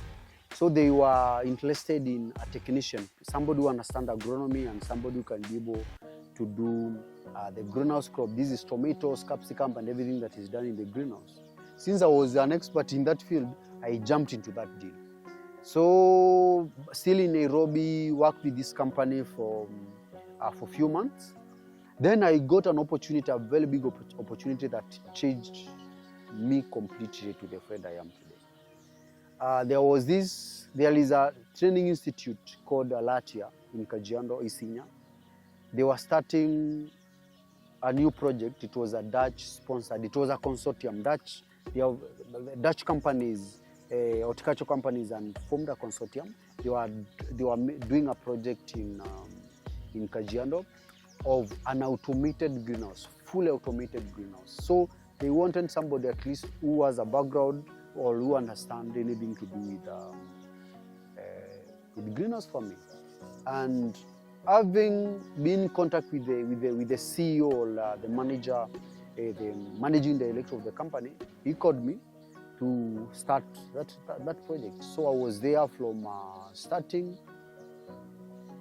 So they were interested in a technician, somebody who understands agronomy and somebody who can be able to do the greenhouse crop. This is tomatoes, capsicum, and everything that is done in the greenhouse. Since I was an expert in that field, I jumped into that deal. So still in Nairobi, worked with this company for a few months. Then I got an opportunity, a very big opportunity that changed me completely to the friend I am today. There is a training institute called Alatia in Kajiado, Isinya. They were starting a new project. It was a Dutch sponsored. It was a consortium. Dutch companies, horticulture companies, and formed a consortium. They were doing a project in Kajiado of an automated greenhouse, fully automated greenhouse. So they wanted somebody at least who has a background or who understand anything to do with greenhouse farming. And having been in contact with the CEO or the manager, the managing director of the company, he called me to start that project. So I was there from starting,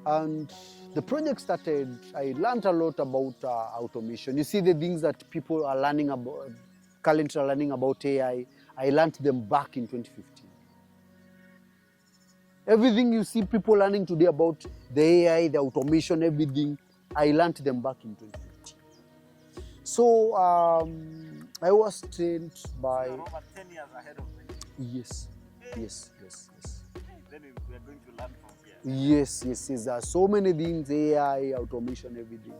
and the project started. I learned a lot about automation. You see the things that people are learning about, currently learning about AI. I learned them back in 2015. Everything you see people learning today about the AI, the automation, everything, I learned them back in 2015. So I was trained by... You are over 10 years ahead of me. Yes. Then we are going to learn from here. Yes. There are so many things, AI, automation, everything.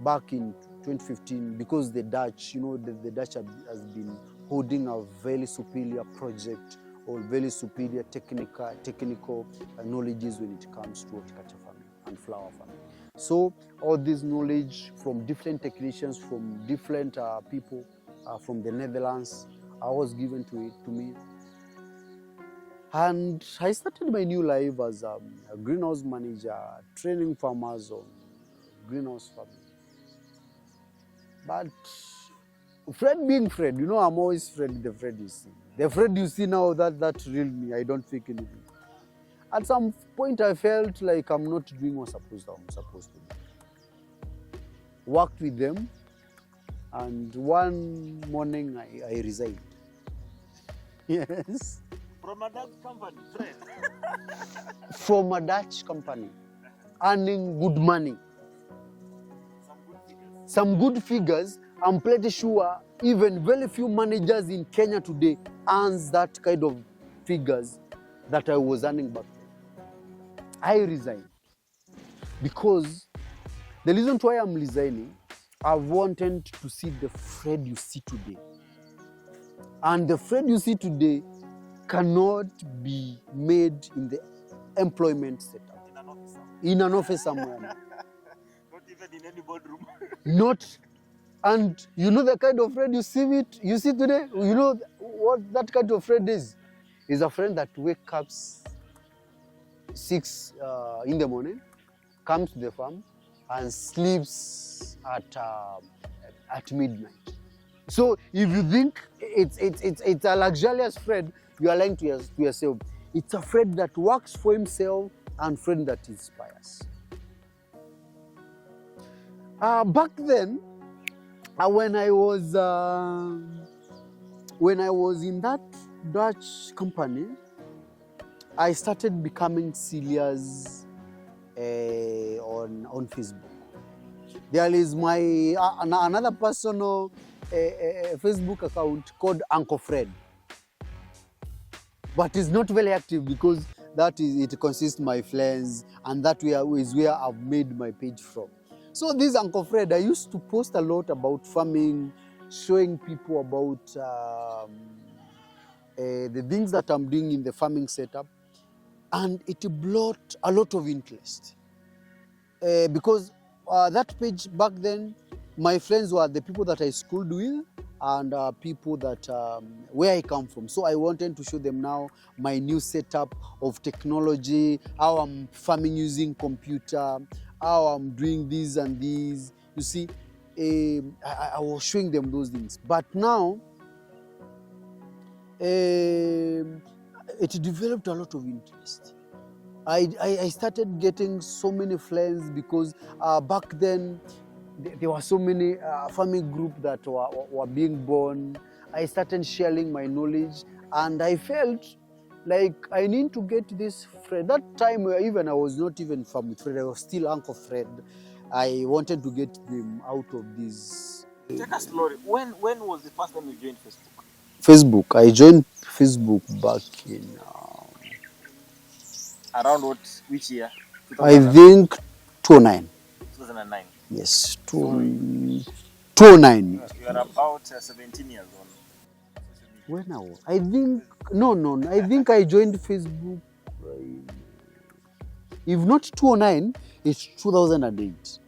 Back in 2015, because the Dutch, the Dutch has been holding a very superior project or very superior technical knowledges when it comes to horticulture farming and flower farming. So all this knowledge from different technicians, from different people from the Netherlands, was given to me. And I started my new life as a greenhouse manager, training farmers on greenhouse farming. But Fred being Fred, I'm always Fred, the Fred you see. The Fred you see now, that's real me. I don't fake anything. At some point, I felt like I'm not doing what I'm supposed to do. Worked with them, and one morning I resigned. Yes. From a Dutch company, Fred. From a Dutch company, earning good money. Some good figures. I'm pretty sure even very few managers in Kenya today earns that kind of figures that I was earning back then. I resigned. because the reason why I'm resigning, I've wanted to see the Fred you see today. And the Fred you see today cannot be made in the employment setup. In an office somewhere. Not even in any boardroom. Not. And you know the kind of Fred you see today? You know what that kind of Fred is? Is a friend that wakes up 6 in the morning, comes to the farm, and sleeps at midnight. So if you think it's a luxurious Fred, you are lying to yourself. It's a Fred that works for himself and friend that inspires. Back then, when I was in that Dutch company, I started becoming serious on Facebook. There is my another personal Facebook account called Uncle Fred, but it's not very active because it consists of my friends, and that is where I've made my page from. So this Uncle Fred, I used to post a lot about farming, showing people about the things that I'm doing in the farming setup, and it brought a lot of interest because that page back then, my friends were the people that I schooled with and people that where I come from. So I wanted to show them now my new setup of technology, how I'm farming using computer, how I'm doing this and this. You see, I was showing them those things. But now, it developed a lot of interest. I started getting so many friends because back then, there were so many farming groups that were being born. I started sharing my knowledge, and I felt like I need to get this Fred. That time, even I was not even from Fred, I was still Uncle Fred. I wanted to get them out of this. Take us slowly. When was the first time you joined Facebook? Facebook. I joined Facebook back in Around which year? I think 2009. 2009. Yes, 2009. You are about 17 years old. When I was, I think, no, I think I joined Facebook, if not 2009, it's 2008.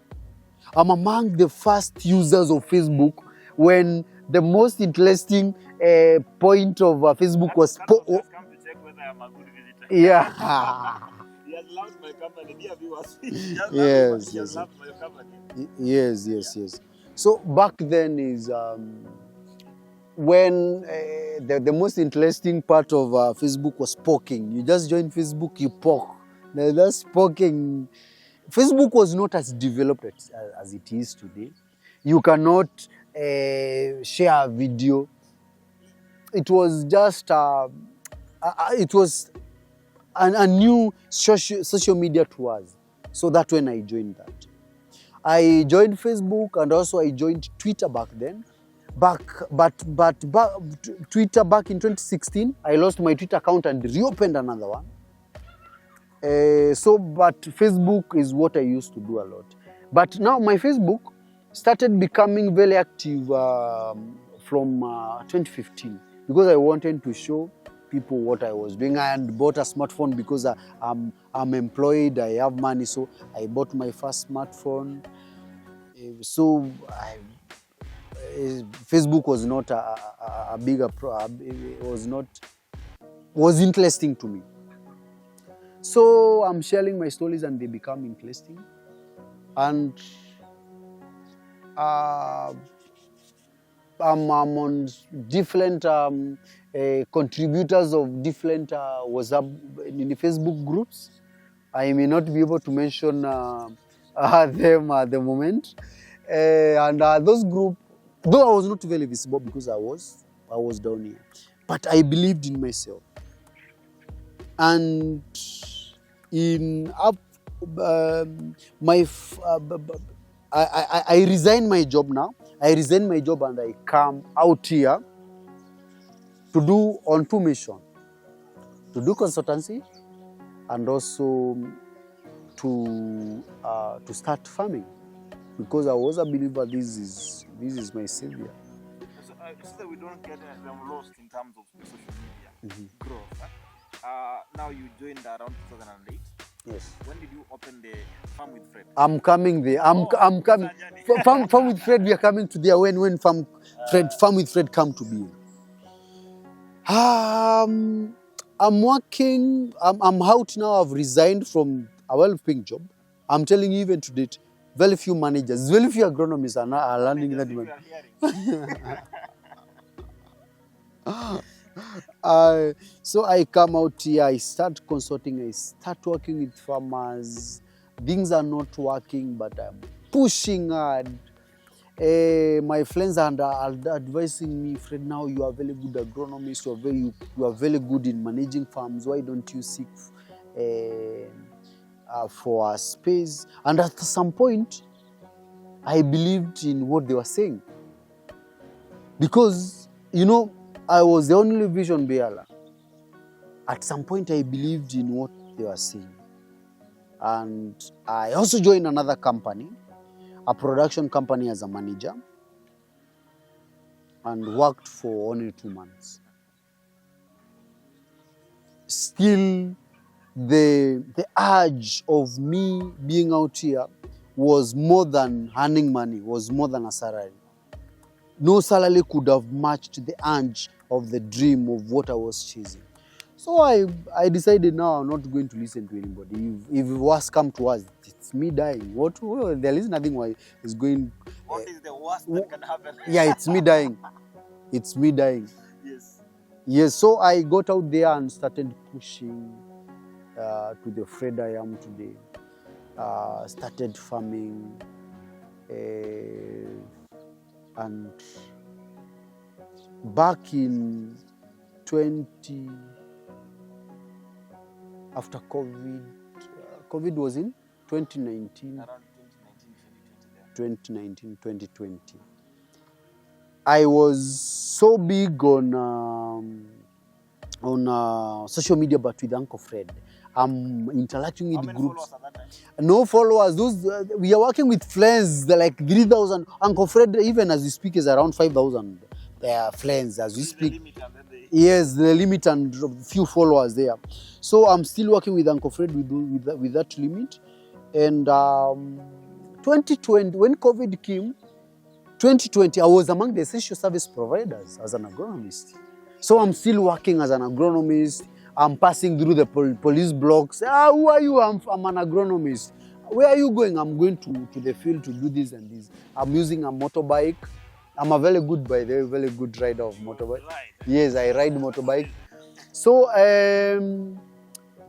I'm among the first users of Facebook when the most interesting point of Facebook was... Come to check whether I'm a good visitor. Yeah. He has loved my company. Dear viewers, he has loved my company. Yes. So back then is when the most interesting part of Facebook was poking. You just join Facebook, you poke. Now that's poking. Facebook was not as developed as it is today. You cannot share a video. It was just a new social media to us. So that's when I joined that. I joined Facebook, and also I joined Twitter back then. But Twitter back in 2016, I lost my Twitter account and reopened another one. But Facebook is what I used to do a lot. But now my Facebook started becoming very active from 2015 because I wanted to show people what I was doing. I had bought a smartphone because I'm employed, I have money, so I bought my first smartphone. Facebook was not a bigger was interesting to me. So I'm sharing my stories and they become interesting. And I'm on different contributors of different WhatsApp in the Facebook groups. I may not be able to mention them at the moment. And those groups, though I was not very visible because I was down here, but I believed in myself. And I resigned my job now. I resigned my job and I come out here to do on two missions. To do consultancy and also to start farming, because I was a believer this is my savior. So that we don't get them lost in terms of the social media growth. Now you joined around 2008. Yes. When did you open the Farm with Fred? I'm coming there. I'm coming. Farm with Fred, we are coming to there when Farm with Fred come to be. I'm working. I'm out now. I've resigned from a well-paying job. I'm telling you, even to date, very few managers, very few agronomists are learning that one. So I come out here, I start consulting, I start working with farmers. Things are not working, but I'm pushing hard. My friends are advising me, Fred, now you are very good agronomist, you are very good in managing farms. Why don't you seek for a space? And at some point, I believed in what they were saying. Because, you know, I was the only vision bearer. At some point, I believed in what they were saying. And I also joined another company, a production company, as a manager, and worked for only 2 months. Still, the urge of me being out here was more than earning money, was more than a salary. No salary could have matched the urge of the dream of what I was chasing. So I decided now I'm not going to listen to anybody. If worst come to us, it's me dying. Well, there is nothing why it's going. What is the worst that can happen? Yeah, it's me dying. It's me dying. Yes. Yes, so I got out there and started pushing to the Fred I am today. Started farming, and back in after COVID, COVID was in 2019. Around 2019, 2020. I was so big on social media, but with Uncle Fred. I'm interacting with How many groups. followers at that time? No followers. Those we are working with friends. They're like 3,000. Uncle Fred, even as we speak, is around 5,000. They are friends as we speak. Yes, the limit and few followers there. So I'm still working with Uncle Fred with that limit. And 2020, when COVID came, 2020, I was among the essential service providers as an agronomist. So I'm still working as an agronomist. I'm passing through the police blocks. Who are you? I'm an agronomist. Where are you going? I'm going to the field to do this and this. I'm using a motorbike. I'm a very good, by the way, very good rider of motorbike. Yes, I ride motorbike. So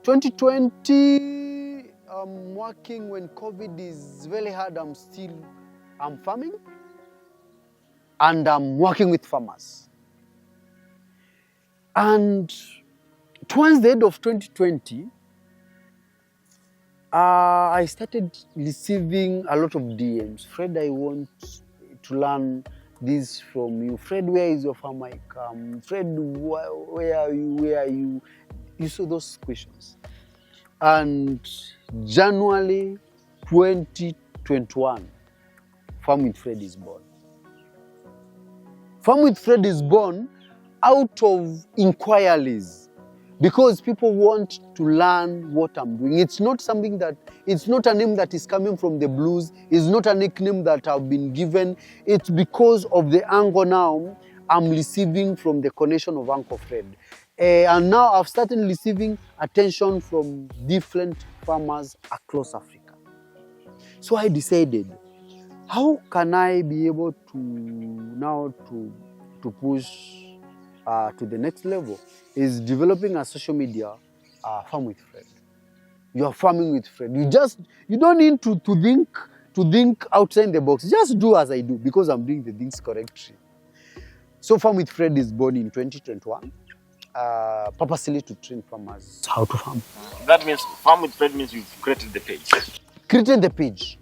2020, I'm working when COVID is very hard. I'm farming and I'm working with farmers. And towards the end of 2020, I started receiving a lot of DMs. Fred, I want to learn this from you. Fred, where is your farm I come? Fred, where are you? Where are you? You saw those questions. And January 2021, Farm with Fred is born. Farm with Fred is born out of inquiries, because people want to learn what I'm doing. It's not something that, it's not a name that is coming from the blues. It's not a nickname that I've been given. It's because of the angle now I'm receiving from the connection of Uncle Fred. And now I've started receiving attention from different farmers across Africa. So I decided, how can I be able to now to push to the next level? Is developing a social media farm with Fred. You are farming with Fred. You don't need to think outside the box. Just do as I do, because I'm doing the things correctly. So Farm with Fred is born in 2021, purposely to train farmers how to farm. That means Farm with Fred means you've created the page. Created the page.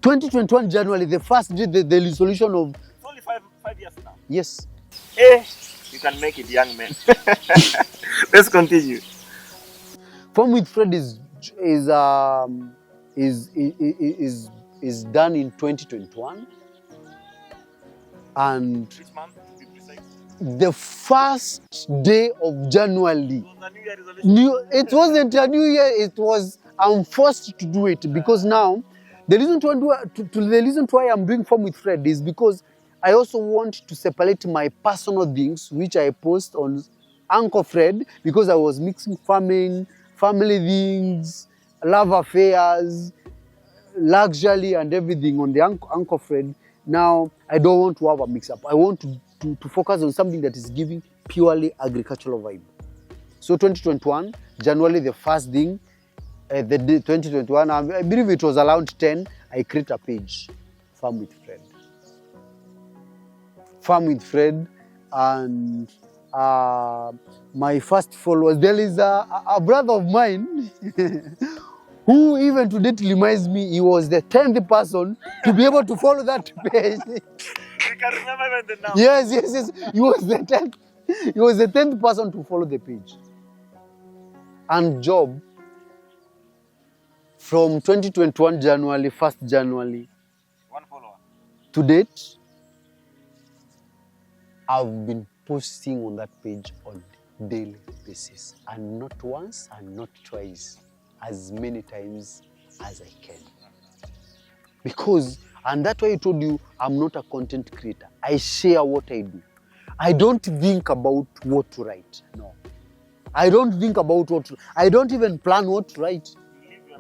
2021 January, the first day, the resolution of. It's only five years now. Yes. You can make it, young man. Let's continue. Farm with Fred is is done in 2021, and Which month to be precise? the first day of January. It was a New Year resolution. It wasn't a new year. It was, I'm forced to do it because now the reason the reason why I'm doing Farm with Fred is because I also want to separate my personal things which I post on Uncle Fred, because I was mixing farming, family things, love affairs, luxury and everything on the Uncle Fred. Now I don't want to have a mix-up. I want to focus on something that is giving purely agricultural vibe. So 2021, January, the first thing, the day 2021, I believe it was around 10, I create a page, Farm with Fred. Farm with Fred, and my first followers, there is a brother of mine who even today reminds me he was the 10th person to be able to follow that page. You can remember even the number. Yes. He was the 10th. He was the 10th person to follow the page. And job from 2021 January, 1st January One follower. to date, I've been posting on that page on a daily basis, and not once and not twice, as many times as I can. Because, and that's why I told you, I'm not a content creator. I share what I do. I don't think about what to write. No. I don't think about what to, I don't even plan what to write.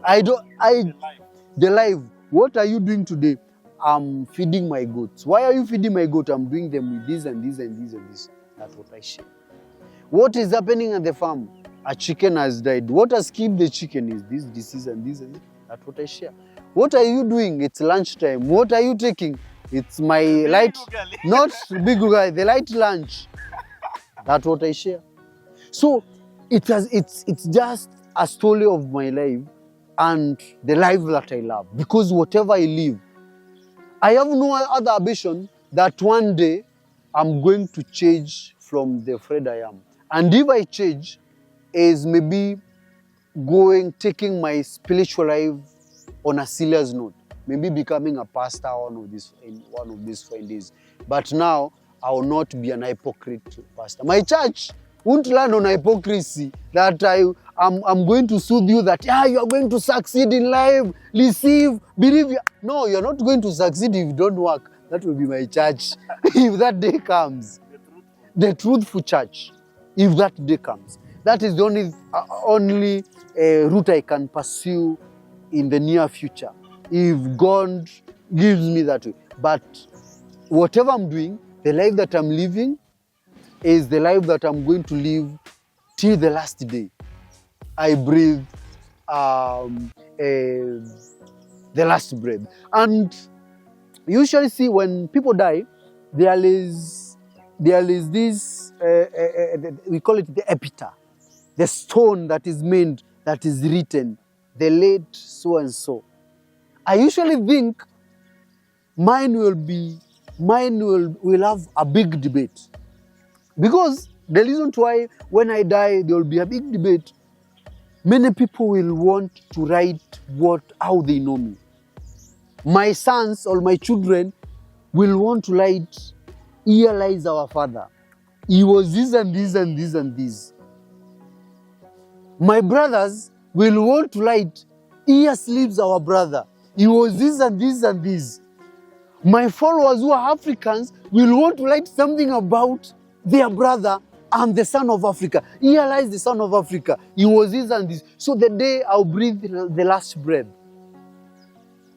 The life. What are you doing today? I'm feeding my goats. Why are you feeding my goat? I'm doing them with this and this and this and this. That's what I share. What is happening at the farm? A chicken has died. What has killed the chicken is this disease and this and this. That's what I share. What are you doing? It's lunchtime. What are you taking? It's my light, not big guy, the light lunch. That's what I share. So it's just a story of my life and the life that I love. Because whatever I live, I have no other ambition that one day I'm going to change from the Fred I am. And if I change, is maybe taking my spiritual life on a serious note. Maybe becoming a pastor in one of these 5 days. But now, I will not be an hypocrite pastor. My church won't learn on hypocrisy that I'm going to soothe you that you are going to succeed in life, receive, believe. No, you're not going to succeed if you don't work. That will be my church if that day comes. The truthful church, if that day comes. That is the only route I can pursue in the near future, if God gives me that way. But whatever I'm doing, the life that I'm living is the life that I'm going to live till the last day. I breathe the last breath. And you usually see when people die, there is this, we call it the epitaph, the stone that is made, that is written, the late so and so. I usually think mine will have a big debate. Because the reason why when I die, there will be a big debate. Many people will want to write how they know me. My sons or my children will want to write, here lies our father. He was this and this and this and this. My brothers will want to write, here sleeps our brother. He was this and this and this. My followers who are Africans will want to write something about their brother and the son of Africa. Here lies the son of Africa. He was this and this. So the day I'll breathe the last breath,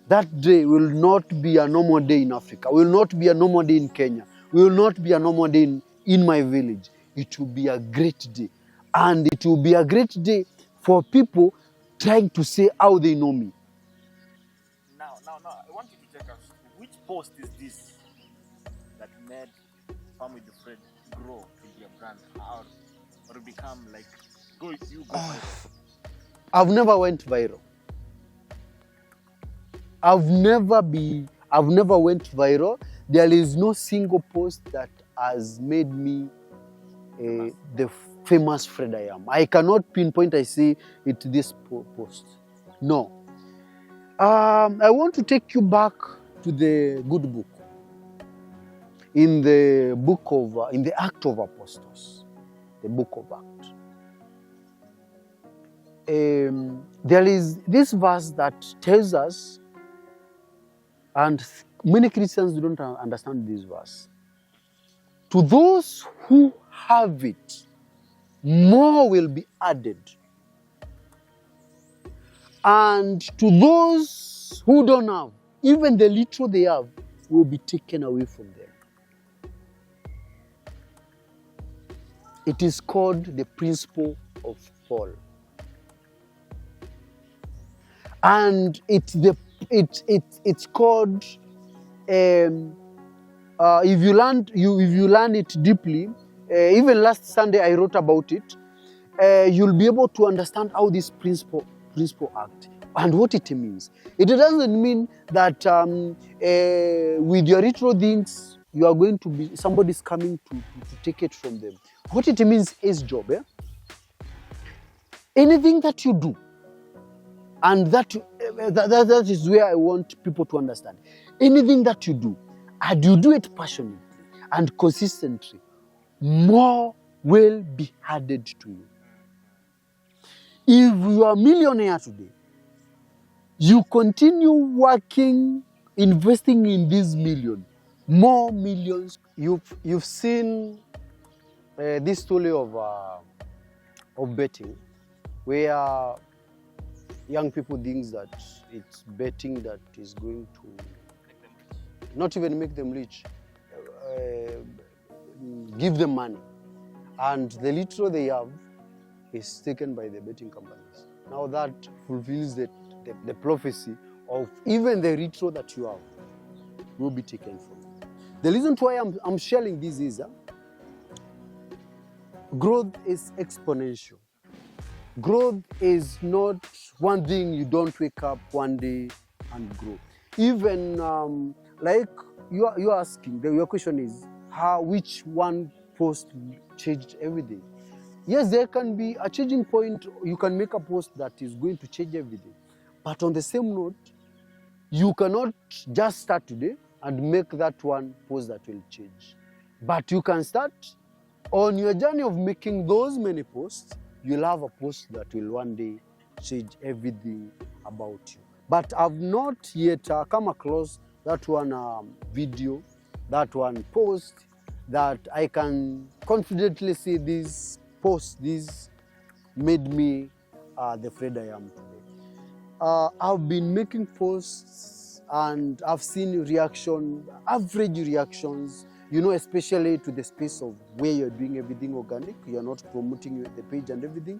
that day will not be a normal day in Africa, will not be a normal day in Kenya, will not be a normal day in my village. It will be a great day. And it will be a great day for people trying to say how they know me. Now, I want you to take us, which post is this that made Farm with Fred grow to be a brand or become like, go viral? I've never went viral. I've never went viral. There is no single post that has made me the famous Fred I am. I cannot pinpoint, I say, it's this post. No. I want to take you back to the good book. In the book of, in the Act of Apostles, the book of Acts. There is this verse that tells us, and many Christians don't understand this verse. To those who have it, more will be added. And to those who don't have, even the little they have will be taken away from them. It is called the principle of fall. And it's called, if you learn it deeply, even last Sunday I wrote about it, you'll be able to understand how this principle act and what it means. It doesn't mean that with your retro things, you are going to be, somebody's coming to take it from them. What it means is job. Anything that you do, and that is where I want people to understand. Anything that you do, and you do it passionately and consistently, more will be added to you. If you are a millionaire today, you continue working, investing in this million, more millions. You've seen this story of betting, where young people think that it's betting that is going to not even make them rich, give them money, and the little they have is taken by the betting companies. Now that fulfills the prophecy of even the little that you have will be taken from you. The reason why I'm sharing this is growth is exponential. Growth is not one thing you don't wake up one day and grow. Even like you're asking, your question is which one post changed everything? Yes, there can be a changing point. You can make a post that is going to change everything. But on the same note, you cannot just start today and make that one post that will change. But you can start on your journey of making those many posts. You'll have a post that will one day change everything about you. But I've not yet come across that one video, that one post that I can confidently say this post, this made me the Fred I am today. I've been making posts and I've seen average reactions, especially to the space of where you're doing everything organic. You're not promoting the page and everything.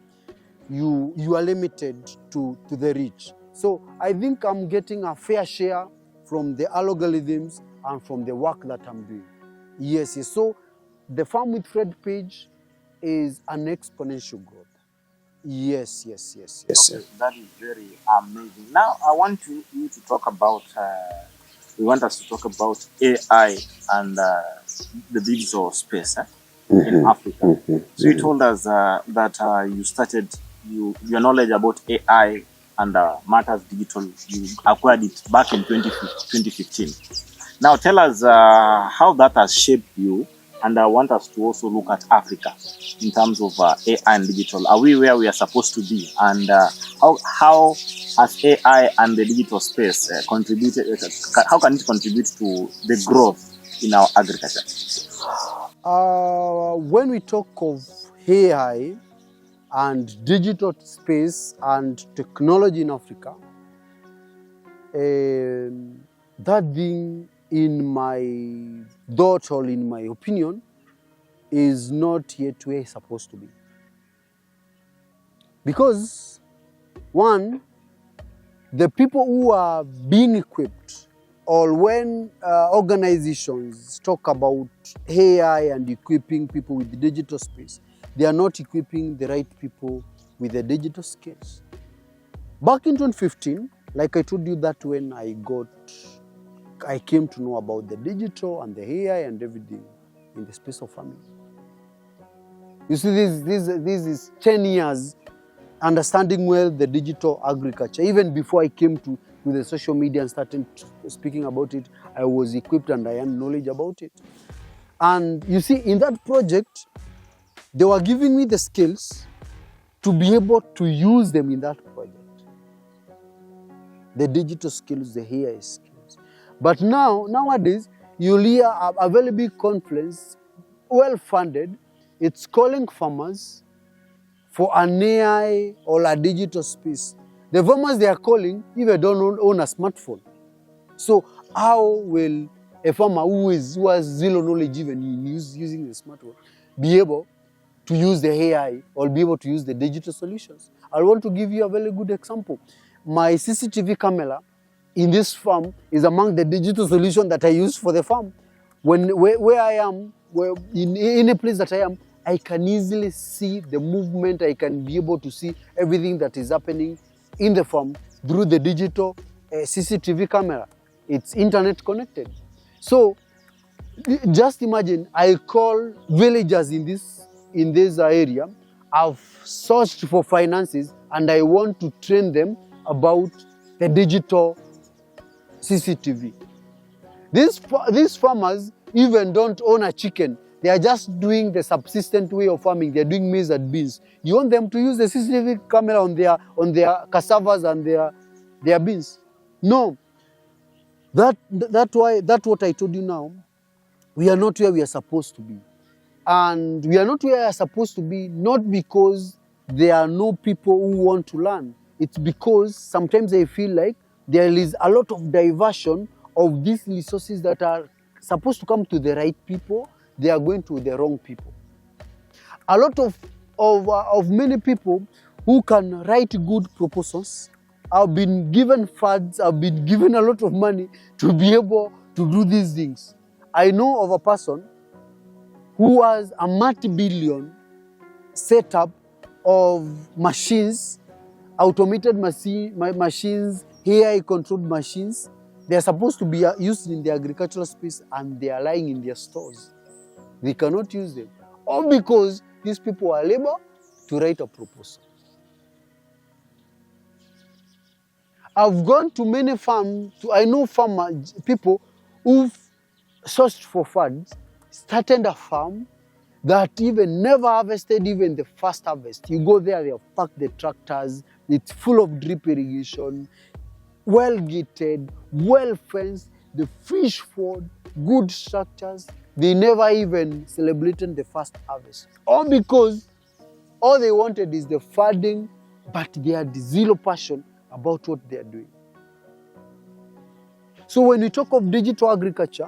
You are limited to the reach. So I think I'm getting a fair share from the algorithms and from the work that I'm doing. Yes. So the Farm with Fred page is an exponential growth. Yes. Okay, that is very amazing. Now I want you to talk about, we want us to talk about AI and the digital space in Africa. So you told us that you started, your knowledge about AI and matters digital, you acquired it back in 2015. Now tell us how that has shaped you, and I want us to also look at Africa in terms of AI and digital. Are we where we are supposed to be? And how has AI and the digital space contributed? How can it contribute to the growth in our agriculture? When we talk of AI and digital space and technology in Africa, that being in my thought or in my opinion is not yet where it's supposed to be. Because one, the people who are being equipped, or when organizations talk about AI and equipping people with the digital space, they are not equipping the right people with the digital skills. Back in 2015, like I told you that when I came to know about the digital and the AI and everything in the space of farming. You see, this is 10 years understanding well the digital agriculture, even before I came to to the social media and started speaking about it, I was equipped and I had knowledge about it. And you see, in that project, they were giving me the skills to be able to use them in that project. The digital skills, the AI skills. But nowadays, you'll hear a very big conference, well-funded. It's calling farmers for an AI or a digital space. The farmers they are calling even don't own a smartphone. So how will a farmer who has zero knowledge even in using the smartphone be able to use the AI or be able to use the digital solutions? I want to give you a very good example. My CCTV camera in this farm is among the digital solution that I use for the farm. Where I am, in any place that I am, I can easily see the movement. I can be able to see everything that is happening in the farm through the digital CCTV camera. It's internet connected. So just imagine, I call villagers in this area. I've searched for finances and I want to train them about the digital CCTV. These farmers even don't own a chicken. They are just doing the subsistent way of farming. They're doing maize and beans. You want them to use the CCTV camera on their cassavas and their beans? No. That's what I told you now. We are not where we are supposed to be. And we are not where we are supposed to be, not because there are no people who want to learn. It's because sometimes I feel like there is a lot of diversion of these resources that are supposed to come to the right people. They are going to the wrong people. A lot of many people who can write good proposals have been given funds, have been given a lot of money to be able to do these things. I know of a person who has a multi-billion setup of machines, automated machines, AI-controlled machines. They are supposed to be used in the agricultural space and they are lying in their stores. They cannot use them. All because these people are able to write a proposal. I've gone to many farms, I know farmers, people who've searched for funds, started a farm that even never harvested even the first harvest. You go there, they have packed the tractors, it's full of drip irrigation, well gated, well fenced, the fish food, good structures. They never even celebrated the first harvest. All because all they wanted is the funding, but they had zero passion about what they are doing. So when we talk of digital agriculture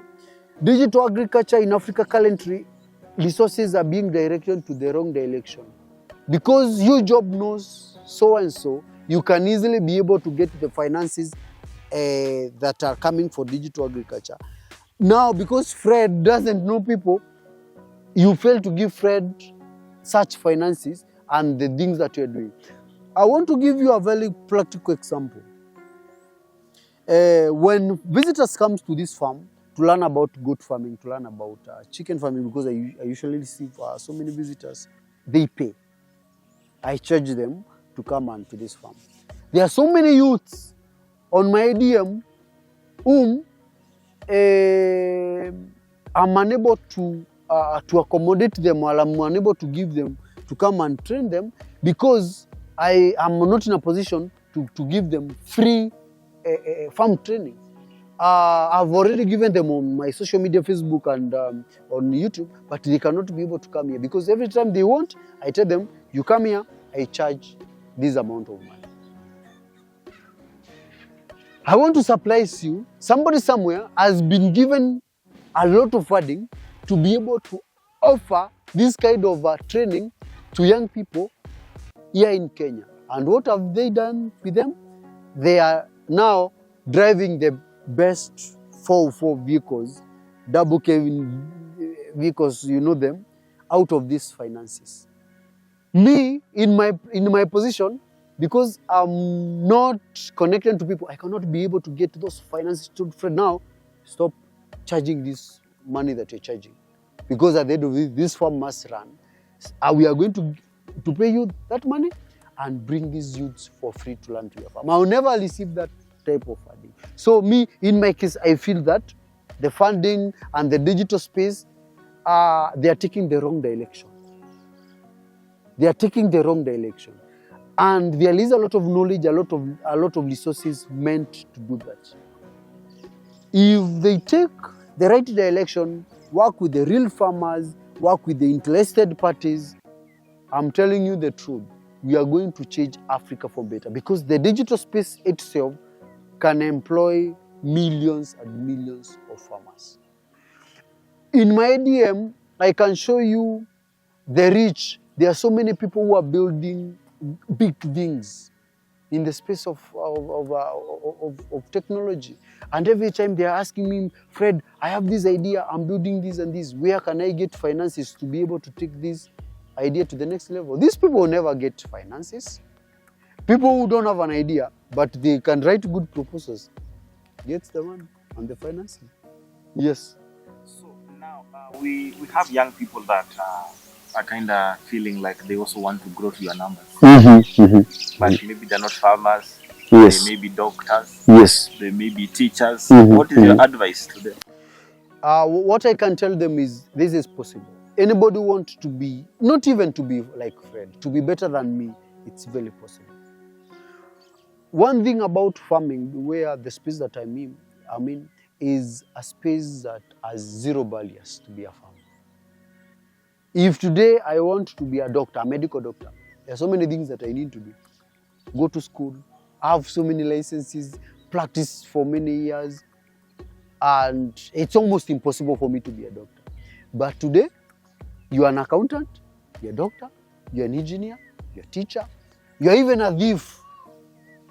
in Africa currently, resources are being directed to the wrong direction. Because your job knows so and so, you can easily be able to get the finances that are coming for digital agriculture. Now, because Fred doesn't know people, you fail to give Fred such finances and the things that you're doing. I want to give you a very practical example. When visitors come to this farm to learn about goat farming, to learn about chicken farming, because I usually receive so many visitors, they pay. I charge them to come on to this farm. There are so many youths on my DM whom I'm unable to accommodate them, or I'm unable to give them to come and train them because I am not in a position to give them free farm training. I've already given them on my social media, Facebook and on YouTube, but they cannot be able to come here because every time they want, I tell them, you come here, I charge this amount of money. I want to surprise you. Somebody somewhere has been given a lot of funding to be able to offer this kind of training to young people here in Kenya. And what have they done with them? They are now driving the best 404 vehicles, double cabin vehicles, you know them, out of these finances. Me, in my position, because I'm not connected to people, I cannot be able to get those finances to Fred. Now, stop charging this money that you're charging. Because at the end of it, this farm must run. We are going to pay you that money and bring these youths for free to learn to your farm. I will never receive that type of funding. So me, in my case, I feel that the funding and the digital space, they are taking the wrong direction. They are taking the wrong direction. And there is a lot of knowledge, a lot of resources meant to do that. If they take the right direction, work with the real farmers, work with the interested parties, I'm telling you the truth, we are going to change Africa for better, because the digital space itself can employ millions and millions of farmers. In my DM, I can show you the reach. There are so many people who are building big things in the space of technology. And every time they are asking me, Fred, I have this idea, I'm building this and this. Where can I get finances to be able to take this idea to the next level? These people will never get finances. People who don't have an idea, but they can write good proposals, gets the money and the financing. Yes. So now we have young people that are kind of feeling like they also want to grow to your numbers. But maybe they're not farmers. Yes. They may be doctors. Yes. They may be teachers. What is your advice to them? What I can tell them is this is possible. Anybody wants to be, not even to be like Fred, to be better than me, it's very possible. One thing about farming, where the space that I'm in is a space that has zero barriers to be a farmer. If today I want to be a doctor, a medical doctor, there are so many things that I need to do. Go to school, have so many licenses, practice for many years, and it's almost impossible for me to be a doctor. But today, you're an accountant, you're a doctor, you're an engineer, you're a teacher, you're even a thief.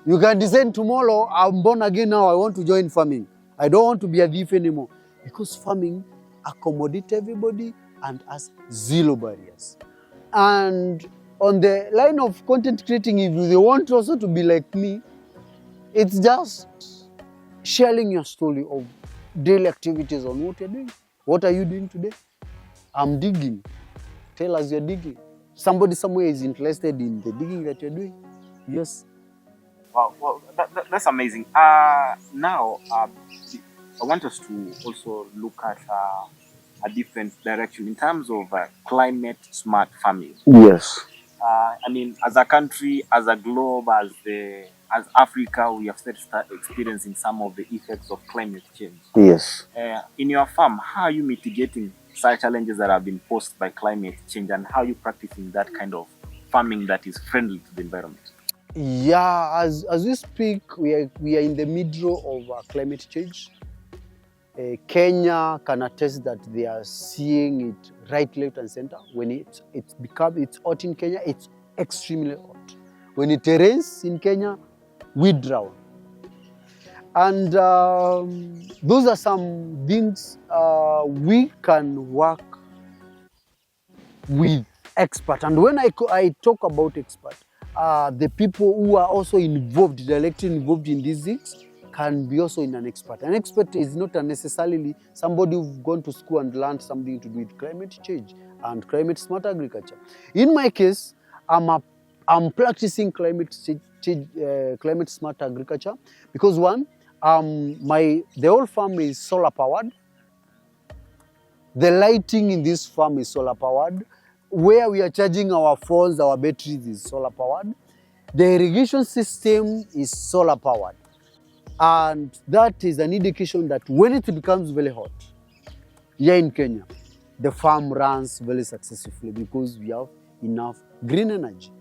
You can decide tomorrow, I'm born again now, I want to join farming. I don't want to be a thief anymore. Because farming accommodates everybody and has zero barriers. And on the line of content creating, if they want also to be like me, it's just sharing your story of daily activities on what you're doing. What are you doing today? I'm digging. Tell us you're digging. Somebody somewhere is interested in the digging that you're doing. Yes. Wow, well, that's amazing. Now, I want us to also look at a different direction in terms of climate smart farming. Yes. I mean, as a country, as a globe, as Africa, we have started experiencing some of the effects of climate change. Yes. In your farm, how are you mitigating such challenges that have been posed by climate change, and how are you practicing that kind of farming that is friendly to the environment? Yeah, as we speak, we are in the middle of climate change. Kenya can attest that they are seeing it right, left, and center. When it's hot in Kenya, it's extremely hot. When it rains in Kenya, we drown. And those are some things we can work with experts. And when I talk about experts, the people who are also involved, directly involved in these things, can be also in an expert. An expert is not necessarily somebody who's gone to school and learned something to do with climate change and climate smart agriculture. In my case, I'm practicing climate smart agriculture because one, the whole farm is solar powered. The lighting in this farm is solar powered. Where we are charging our phones, our batteries is solar powered. The irrigation system is solar powered. And that is an indication that when it becomes very hot, here in Kenya, the farm runs very successfully because we have enough green energy.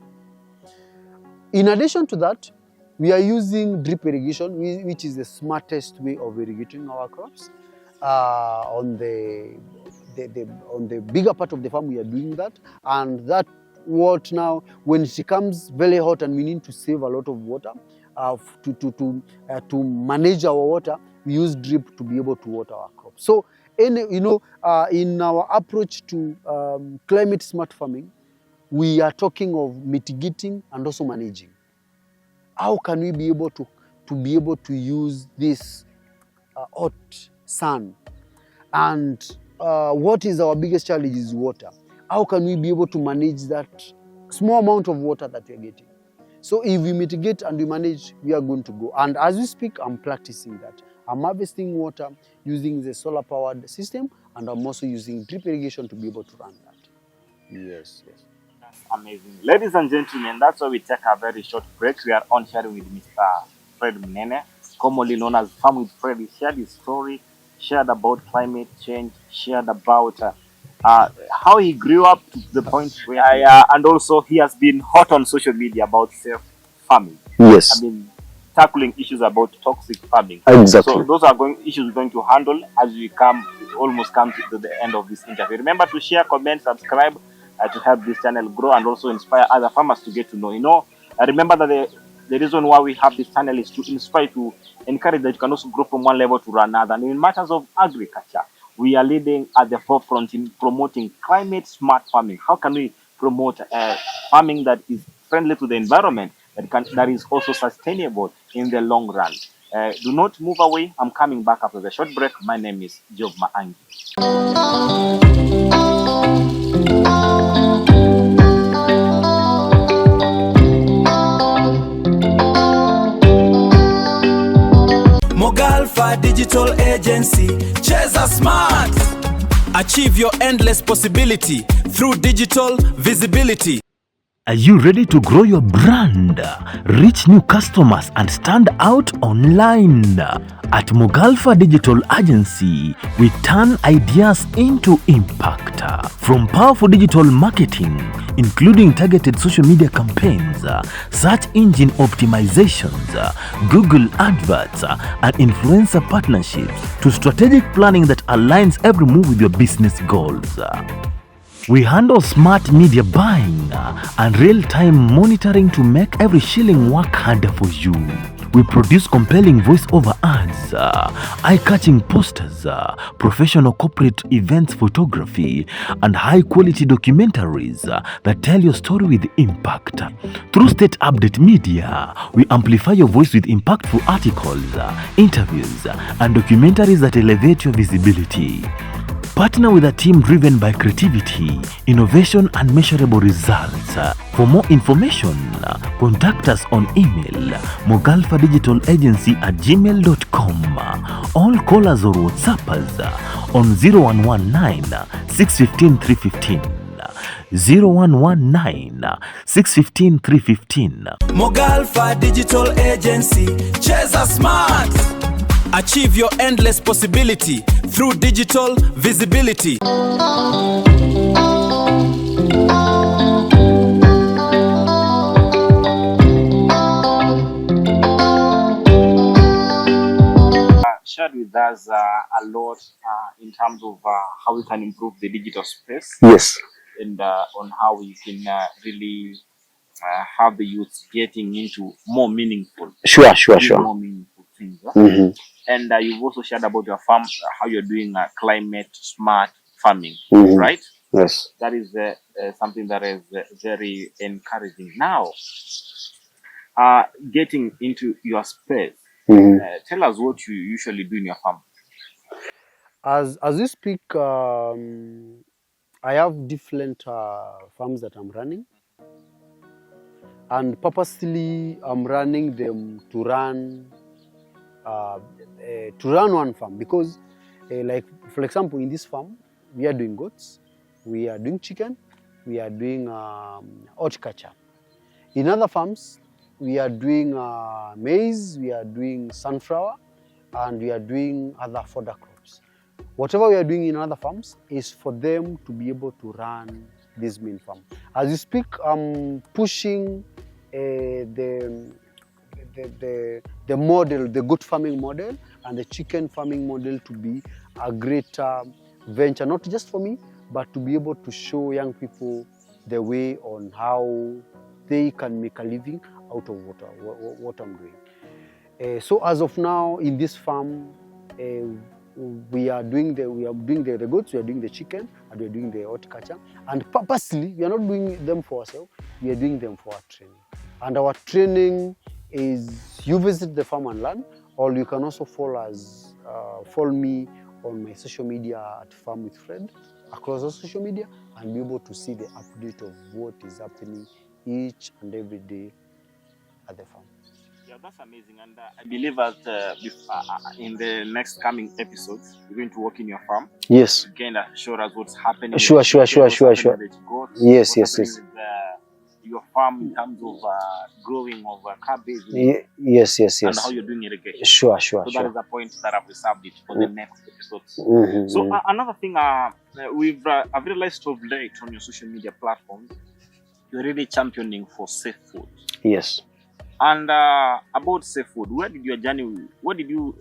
In addition to that, we are using drip irrigation, which is the smartest way of irrigating our crops. On the bigger part of the farm, we are doing that. And that what now, when it becomes very hot and we need to save a lot of water, to manage our water, we use drip to be able to water our crops. So, in our approach to climate smart farming, we are talking of mitigating and also managing. How can we be able to use this hot sun? And what is our biggest challenge is water. How can we be able to manage that small amount of water that we are getting? So if we mitigate and we manage, we are going to go. And as we speak, I'm practicing that. I'm harvesting water using the solar-powered system, and I'm also using drip irrigation to be able to run that. Yes, yes. That's amazing. Ladies and gentlemen, that's why we take a very short break. We are on sharing with Mr. Fred Munene, commonly known as Farm with Fred. He shared his story, shared about climate change, shared about how he grew up to the point where, and also he has been hot on social media about self-farming. Yes. I mean, tackling issues about toxic farming. Exactly. So those are issues we're going to handle as we almost come to the end of this interview. Remember to share, comment, subscribe to help this channel grow and also inspire other farmers to get to know. Remember that the reason why we have this channel is to inspire, to encourage that you can also grow from one level to another. And in matters of agriculture, we are leading at the forefront in promoting climate smart farming. How can we promote farming that is friendly to the environment, that is also sustainable in the long run? Do not move away. I'm coming back after the short break. My name is Job Maangi. Mogalfa Digital Agency, cheza smart. Achieve your endless possibility through digital visibility. Are you ready to grow your brand, reach new customers, and stand out online? At Mogalfa Digital Agency, we turn ideas into impact. From powerful digital marketing, including targeted social media campaigns, search engine optimizations, Google adverts, and influencer partnerships, to strategic planning that aligns every move with your business goals. We handle smart media buying and real-time monitoring to make every shilling work harder for you. We produce compelling voice-over ads, eye-catching posters, professional corporate events photography, and high-quality documentaries that tell your story with impact. Through Stateupdate Media, we amplify your voice with impactful articles, interviews, and documentaries that elevate your visibility. Partner with a team driven by creativity, innovation, and measurable results. For more information, contact us on email mogalfadigitalagency@gmail.com. All callers or WhatsAppers on 0119 615 315. 0119 615 315. Mogalfa Digital Agency, cheza smart. Achieve your endless possibility through digital visibility. Shared with us a lot in terms of how we can improve the digital space. Yes. And on how we can really have the youth getting into more meaningful. Sure. More meaningful things. Mm-hmm. And you've also shared about your farm, how you're doing climate smart farming, Mm-hmm. right? Yes. That is something that is very encouraging. Now, getting into your space, tell us what you usually do in your farm. As we speak, I have different farms that I'm running, and purposely I'm running them to run one farm, because like for example, in this farm we are doing goats, we are doing chicken, we are doing horticulture. In other farms we are doing maize, we are doing sunflower, and we are doing other fodder crops. Whatever we are doing in other farms is for them to be able to run this main farm. As you speak, I'm pushing the model, the goat farming model and the chicken farming model to be a greater venture, not just for me, but to be able to show young people the way on how they can make a living out of what I'm doing. So as of now, in this farm, we are doing the goats, we are doing the chicken, and we are doing the horticulture. And purposely, we are not doing them for ourselves, we are doing them for our training. And our training is, you visit the farm and learn, or you can also follow me on my social media at Farm with Fred, across all social media, and be able to see the update of what is happening each and every day at the farm. Yeah, that's amazing. And I believe that in the next coming episodes, we're going to work in your farm. Yes. Again, show us what's happening. Sure. What's happening with goats, Yes. what's happening with your farm in terms of growing of cabbage. Yes. And how you're doing irrigation. Sure. So that is the point that I've reserved it for the next episodes. Mm-hmm. So another thing, I've realized of late on your social media platforms, you're really championing for safe food. Yes. And about safe food, where did your journey? When did you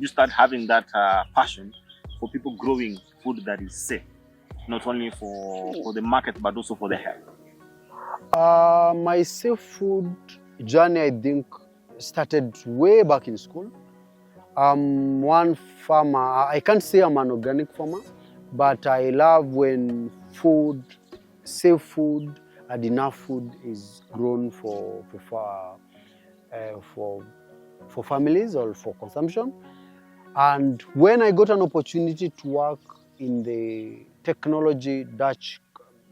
start having that passion for people growing food that is safe, not only for the market but also for the health? My safe food journey, I think, started way back in school. One farmer, I can't say I'm an organic farmer, but I love when safe food and enough food is grown for families or for consumption. And when I got an opportunity to work in the technology Dutch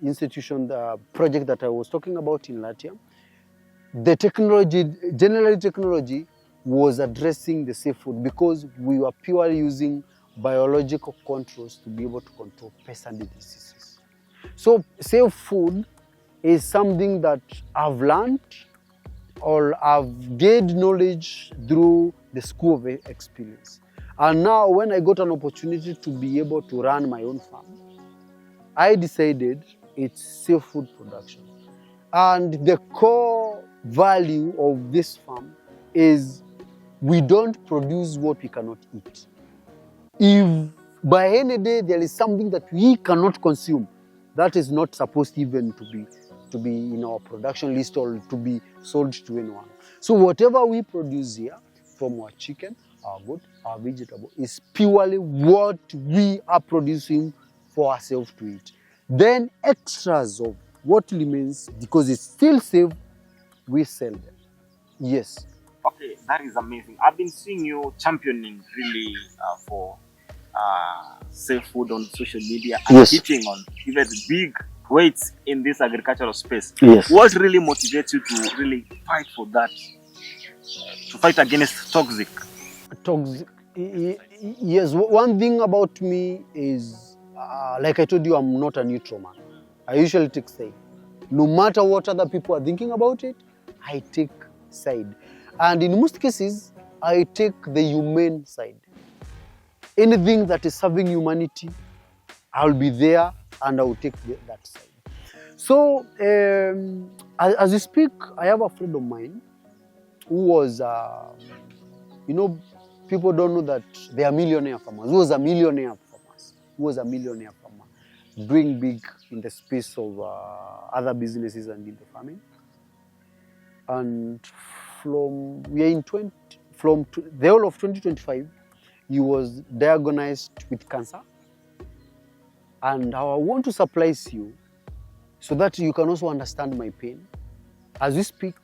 institution, the project that I was talking about in Latvia, the technology was addressing the safe food because we were purely using biological controls to be able to control pests and diseases. So safe food is something that I've learned or I've gained knowledge through the school of experience. And now when I got an opportunity to be able to run my own farm, I decided it's safe food production. And the core value of this farm is we don't produce what we cannot eat. If by any day there is something that we cannot consume, that is not supposed even to be in our production list or to be sold to anyone. So whatever we produce here, from our chicken, our goat, our vegetable, is purely what we are producing for ourselves to eat. Then extras of what remains, because it's still safe, we sell them. Yes. Okay, that is amazing. I've been seeing you championing really for safe food on social media and hitting on even big weights in this agricultural space. Yes. What really motivates you to really fight for that? To fight against toxic? Yes. One thing about me is, like I told you, I'm not a neutral man. I usually take side. No matter what other people are thinking about it, I take side. And in most cases, I take the humane side. Anything that is serving humanity, I'll be there and I will take that side. So, as we speak, I have a friend of mine who was, people don't know that they are millionaire farmers. Who was a millionaire farmer, doing big in the space of other businesses and in the farming. And from the whole of 2025, he was diagnosed with cancer. And I want to surprise you so that you can also understand my pain. As we speak,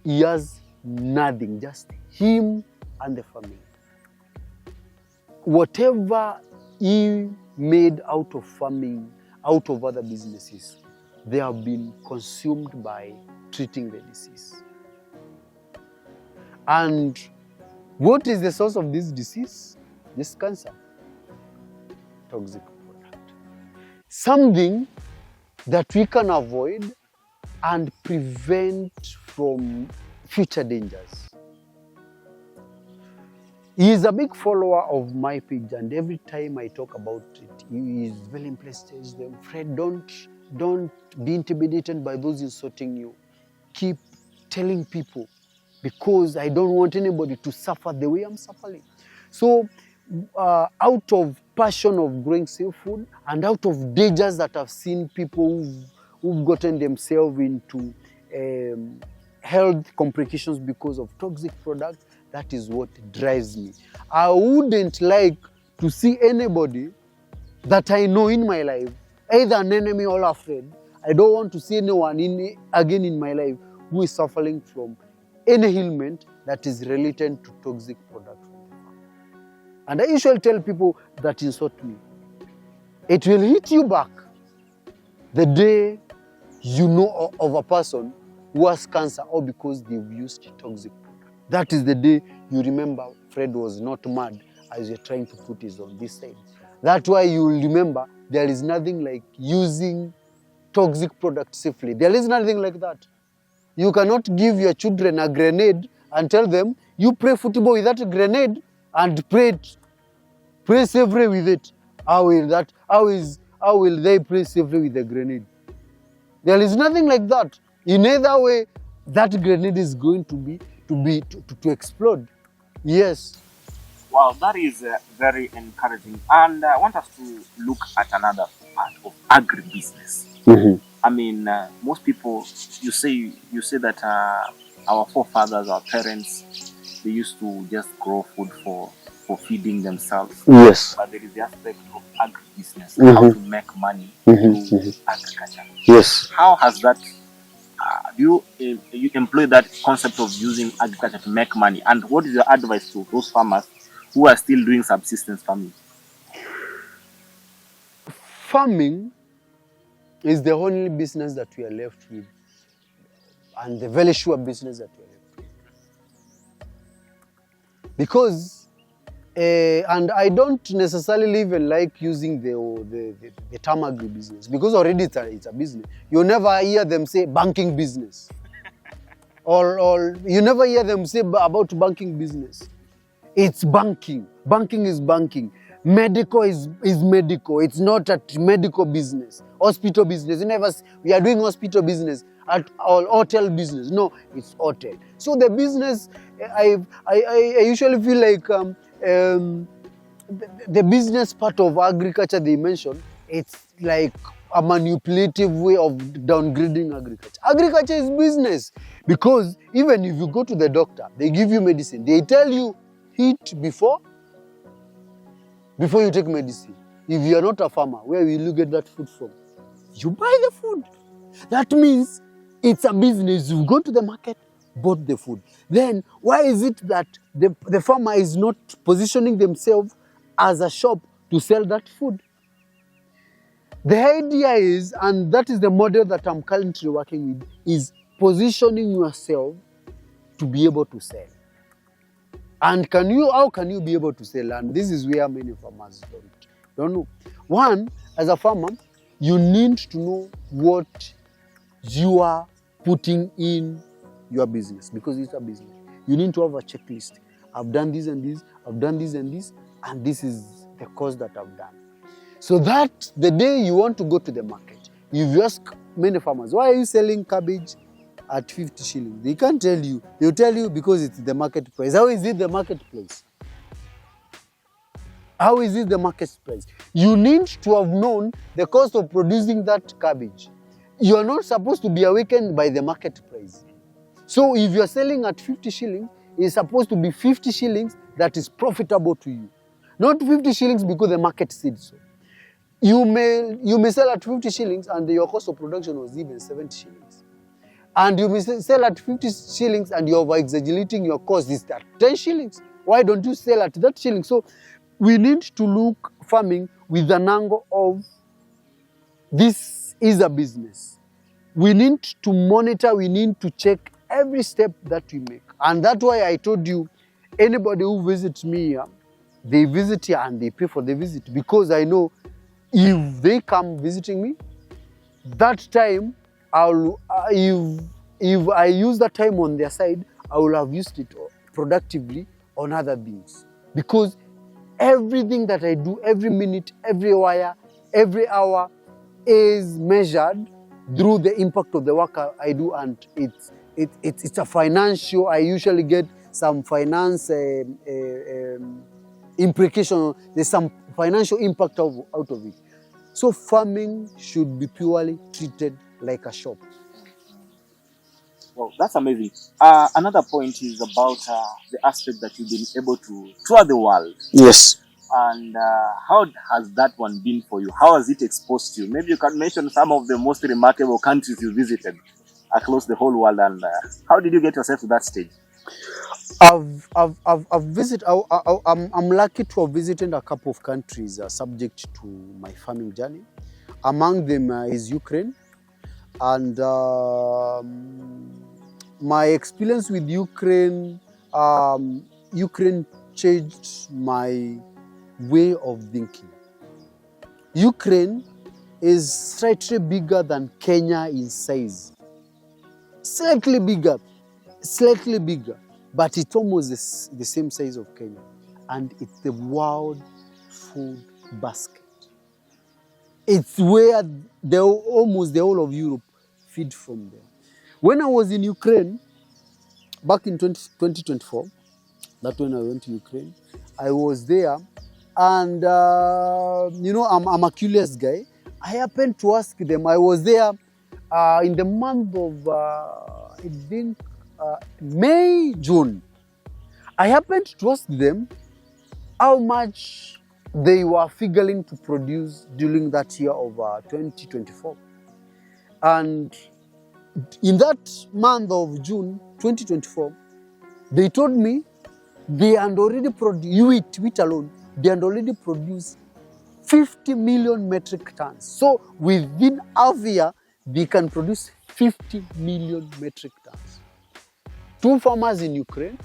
he has nothing, just him and the family. Whatever he made out of farming, out of other businesses, they have been consumed by treating the disease. And what is the source of this disease? This cancer. Toxic product. Something that we can avoid and prevent from future dangers. He is a big follower of my page, and every time I talk about it, he is very impressed. He says, Fred, don't be intimidated by those insulting you. Keep telling people, because I don't want anybody to suffer the way I'm suffering. So, out of passion of growing safe food and out of dangers that I've seen people who've gotten themselves into health complications because of toxic products, that is what drives me. I wouldn't like to see anybody that I know in my life, either an enemy or a friend. I don't want to see anyone again in my life who is suffering from any ailment that is related to toxic products. And I usually tell people that insult me, it will hit you back the day you know of a person who has cancer, or because they've used toxic product. That is the day you remember Fred was not mad as you're trying to put his on this side. That's why you will remember there is nothing like using toxic product safely. There is nothing like that. You cannot give your children a grenade and tell them, you play football with that grenade and pray safely with it. How will they play safely with the grenade? There is nothing like that. In either way, that grenade is going to explode. Yes. Wow, that is very encouraging. And I want us to look at another part of agribusiness. Mm-hmm. I mean, most people, you say that our forefathers, our parents, they used to just grow food for feeding themselves. Yes. But there is the aspect of agribusiness, Mm-hmm. how to make money Mm-hmm. through Mm-hmm. agriculture. Yes. How has that, do you employ that concept of using agriculture to make money? And what is your advice to those farmers who are still doing subsistence farming? Farming is the only business that we are left with, and the very sure business that we are left with. Because, and I don't necessarily even like using the term agribusiness, because already it's a business. You never hear them say banking business. or you never hear them say about banking business. It's banking. Banking is banking. Medical is medical. It's not a medical business. Hospital business. You never see, we are doing hospital business or hotel business. No, it's hotel. So the business, I usually feel like the business part of agriculture they mentioned, it's like a manipulative way of downgrading agriculture. Agriculture is business, because even if you go to the doctor, they give you medicine. They tell you eat before you take medicine. If you are not a farmer, where will you get that food from? You buy the food. That means it's a business. You go to the market, bought the food. Then why is it that the farmer is not positioning themselves as a shop to sell that food? The idea is, and that is the model that I'm currently working with, is positioning yourself to be able to sell. And how can you be able to sell? And this is where many farmers don't know. One, as a farmer, you need to know what you are putting in your business, because it's a business. You need to have a checklist. I've done this and this, I've done this and this, and this is the cost that I've done. So that the day you want to go to the market, if you ask many farmers, why are you selling cabbage at 50 shillings? They can't tell you. They'll tell you because it's the market price. How is it the market price? How is it the market price? You need to have known the cost of producing that cabbage. You are not supposed to be awakened by the market price. So if you're selling at 50 shillings, it's supposed to be 50 shillings that is profitable to you. Not 50 shillings because the market said so. You may sell at 50 shillings and your cost of production was even 70 shillings. And you may sell at 50 shillings and you're over-exaggerating your cost is at 10 shillings. Why don't you sell at that shilling? So we need to look farming with an angle of this is a business. We need to monitor, we need to check every step that we make. And that's why I told you, anybody who visits me here, they visit here and they pay for the visit, because I know if they come visiting me, that time, if I use that time on their side, I will have used it productively on other things. Because everything that I do, every minute, every wire, every hour is measured through the impact of the work I do, and it's a financial. I usually get some finance implication. There's some financial impact out of it. So farming should be purely treated like a shop. Well, that's amazing. Another point is about the aspect that you've been able to tour the world. Yes. And how has that one been for you? How has it exposed you? Maybe you can mention some of the most remarkable countries you visited across the whole world, and how did you get yourself to that stage? I've visited. I'm lucky to have visited a couple of countries subject to my farming journey. Among them is Ukraine, and my experience with Ukraine, Ukraine changed my way of thinking. Ukraine is slightly bigger than Kenya in size. Slightly bigger, but it's almost the same size of Kenya. And it's the world food basket. It's where almost the whole of Europe feed from there. When I was in Ukraine, back in 2024, that's when I went to Ukraine, I was there, and I'm a curious guy. I happened to ask them. I was there in the month of, I think, May, June. I happened to ask them how much they were figuring to produce during that year of 2024. And in that month of June 2024, they told me they had already produced, wheat alone, they had already produced 50 million metric tons. So within half a year, they can produce 50 million metric tons. 2 farmers in Ukraine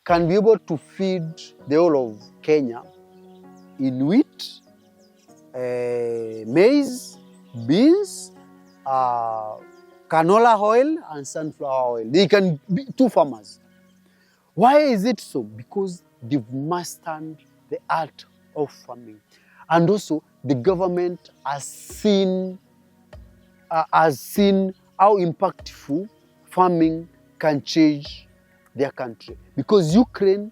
can be able to feed the whole of Kenya in wheat, maize, beans, canola oil, and sunflower oil. They can be 2 farmers. Why is it so? Because they've mastered the art of farming. And also, the government has seen how impactful farming can change their country. Because Ukraine,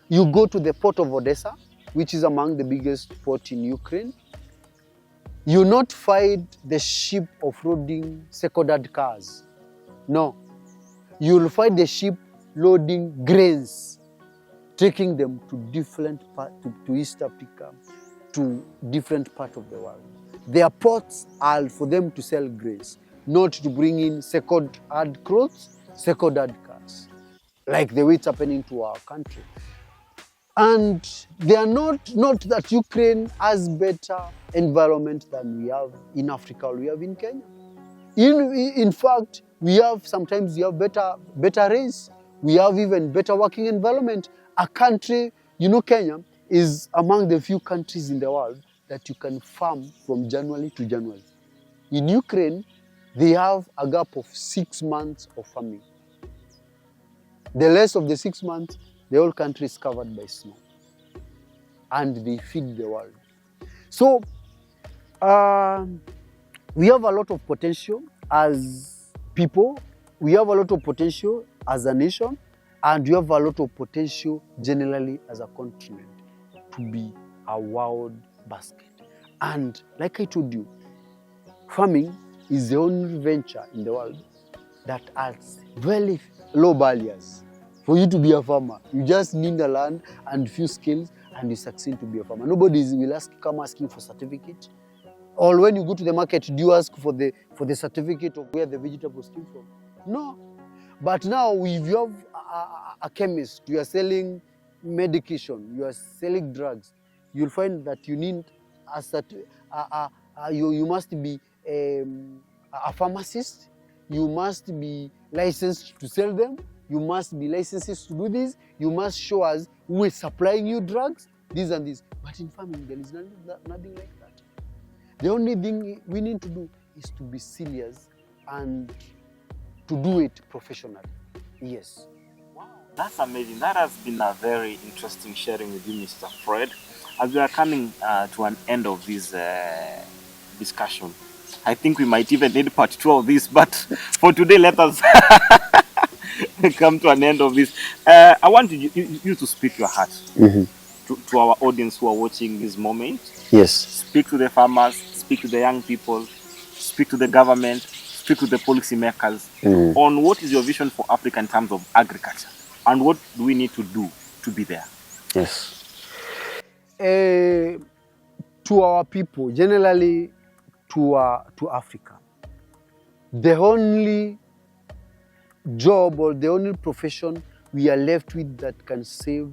you go to the port of Odessa, which is among the biggest port in Ukraine, you not find the ship offloading second-hand cars. No. You'll find the ship loading grains, taking them to different parts, to East Africa, to different parts of the world. Their ports are for them to sell grains, not to bring in second-hand clothes, second-hand cars, like the way it's happening to our country. And they are not that Ukraine has better environment than we have in Africa or we have in Kenya. In fact, sometimes we have better rains. We have even better working environment. A country, Kenya is among the few countries in the world that you can farm from January to January. In Ukraine, they have a gap of 6 months of farming. The rest of the 6 months, the whole country is covered by snow. And they feed the world. So, we have a lot of potential as people. We have a lot of potential as a nation. And we have a lot of potential generally as a continent to be a world basket. And like I told you, farming is the only venture in the world that has very low barriers for you to be a farmer. You just need a land and few skills and you succeed to be a farmer. Nobody will come asking for certificate. Or when you go to the market, do you ask for the certificate of where the vegetables came from? No. But now if you have a chemist, you are selling medication, you are selling drugs, you'll find that you need you must be a pharmacist, you must be licensed to sell them, you must be licensed to do this, you must show us who is supplying you drugs, this and this. But in farming, there is nothing like that. The only thing we need to do is to be serious and to do it professionally. Yes. Wow, that's amazing. That has been a very interesting sharing with you, Mr. Fred. As we are coming to an end of this discussion, I think we might even need part 2 of this, but for today, let us come to an end of this. I want you to speak your heart to our audience who are watching this moment. Yes. Speak to the farmers, speak to the young people, speak to the government, speak to the policymakers on what is your vision for Africa in terms of agriculture and what do we need to do to be there. Yes. To our people, generally to Africa, the only job or the only profession we are left with that can save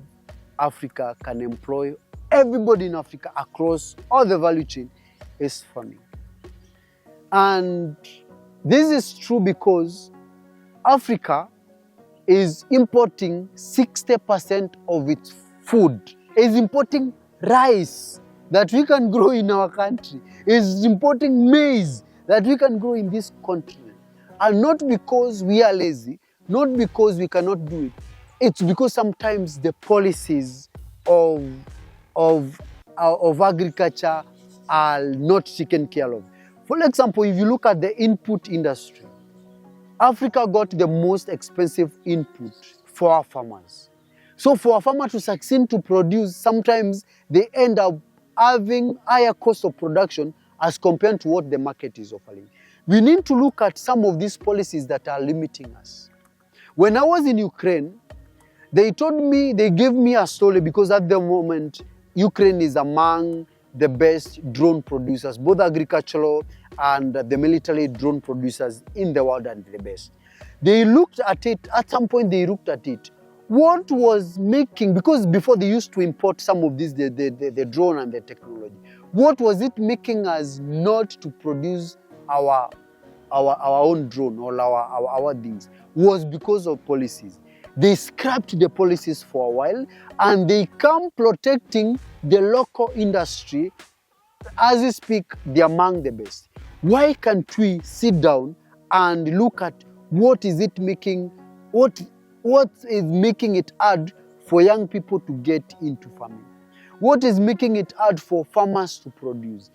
Africa, can employ everybody in Africa across all the value chain is farming. And this is true because Africa is importing 60% of its food, is importing rice that we can grow in our country, is importing maize that we can grow in this continent. And not because we are lazy, not because we cannot do it. It's because sometimes the policies of agriculture are not taken care of. For example, if you look at the input industry, Africa got the most expensive input for our farmers. So for a farmer to succeed to produce, sometimes they end up having higher cost of production as compared to what the market is offering. We need to look at some of these policies that are limiting us. When I was in Ukraine, they gave me a story because at the moment, Ukraine is among the best drone producers, both agricultural and the military drone producers in the world, and the best. They looked at it, at some point they looked at it. What was making, because before they used to import some of this, the drone and the technology, what was it making us not to produce our own drone or our things? Was because of policies. They scrapped the policies for a while and they come protecting the local industry. As we speak, they're among the best. Why can't we sit down and look at what is making it hard for young people to get into farming? What is making it hard for farmers to produce?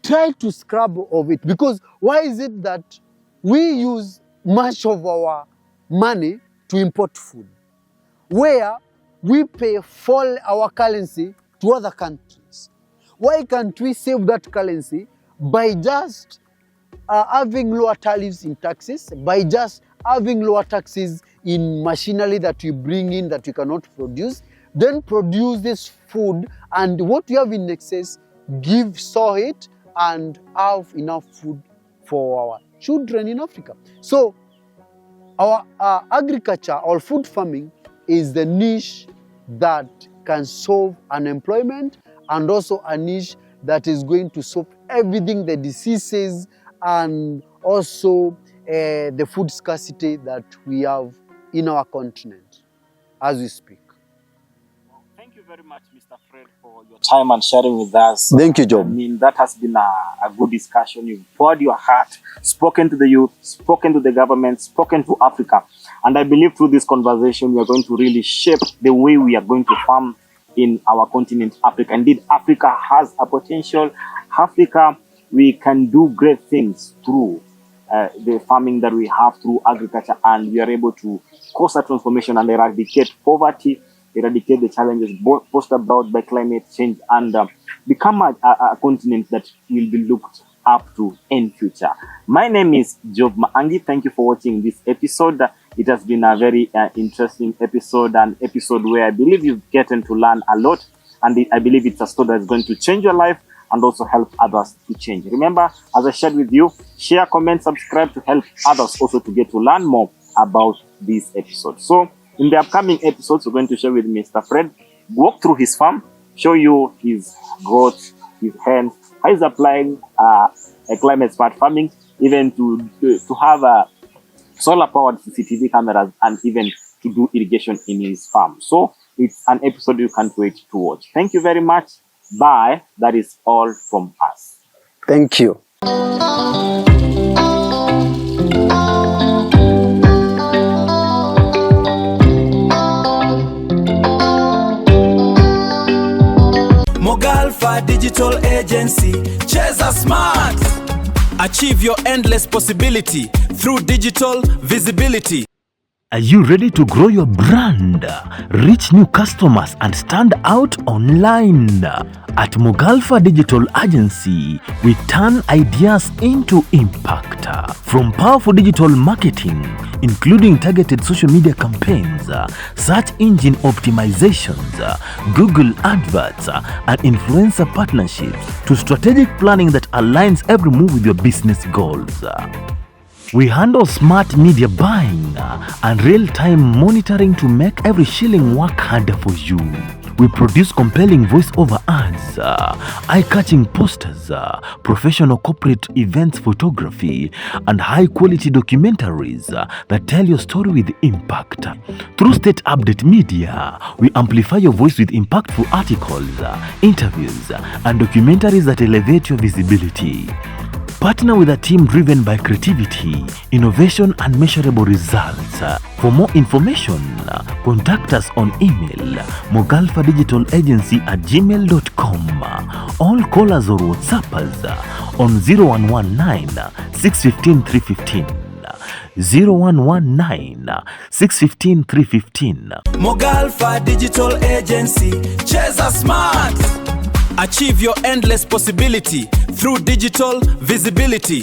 Try to scrap of it, because why is it that we use much of our money to import food, where we pay for our currency to other countries? Why can't we save that currency by just having lower tariffs in taxes, by just having lower taxes in machinery that we bring in that we cannot produce, then produce this food, and what we have in excess, sow it and have enough food for our children in Africa. So our agriculture or food farming is the niche that can solve unemployment, and also a niche that is going to solve everything, the diseases and also the food scarcity that we have in our continent as we speak. Thank you very much, Mr. Fred, for your time and sharing with us. Thank you, Job. I mean, that has been a good discussion. You've poured your heart, spoken to the youth, spoken to the government, spoken to Africa. And I believe through this conversation, we are going to really shape the way we are going to farm in our continent, Africa. Indeed, Africa has a potential. Africa, we can do great things through the farming that we have, through agriculture, and we are able to cause a transformation and eradicate poverty, eradicate the challenges posed about by climate change, and become a continent that will be looked up to in future. My name is Job Maangi. Thank you for watching this episode. It has been a very interesting episode, an episode where I believe you've gotten to learn a lot, and I believe it's a story that's going to change your life and also help others to change. Remember, as I shared with you, share, comment, subscribe to help others also to get to learn more about this episode. So in the upcoming episodes, we're going to share with Mr. Fred, walk through his farm, show you his growth, his hands, how he's applying a climate smart farming, even to have a solar powered CCTV cameras, and even to do irrigation in his farm. So it's an episode you can't wait to watch. Thank you very much. Bye. That is all from us. Thank you. Mogalfa Digital Agency, cheza smart. Achieve your endless possibility through digital visibility. Are you ready to grow your brand, reach new customers, and stand out online? At Mogalfa Digital Agency, we turn ideas into impact. From powerful digital marketing, including targeted social media campaigns, search engine optimizations, Google adverts, and influencer partnerships, to strategic planning that aligns every move with your business goals. We handle smart media buying and real-time monitoring to make every shilling work harder for you. We produce compelling voice-over ads, eye-catching posters, professional corporate events photography, and high-quality documentaries that tell your story with impact. Through Stateupdate Media, we amplify your voice with impactful articles, interviews, and documentaries that elevate your visibility. Partner with a team driven by creativity, innovation, and measurable results. For more information, contact us on email mogalfadigitalagency@gmail.com. All callers or WhatsAppers on 0119 615 315. 0119 615 315. Mogalfa Digital Agency, cheza smart. Achieve your endless possibility through digital visibility.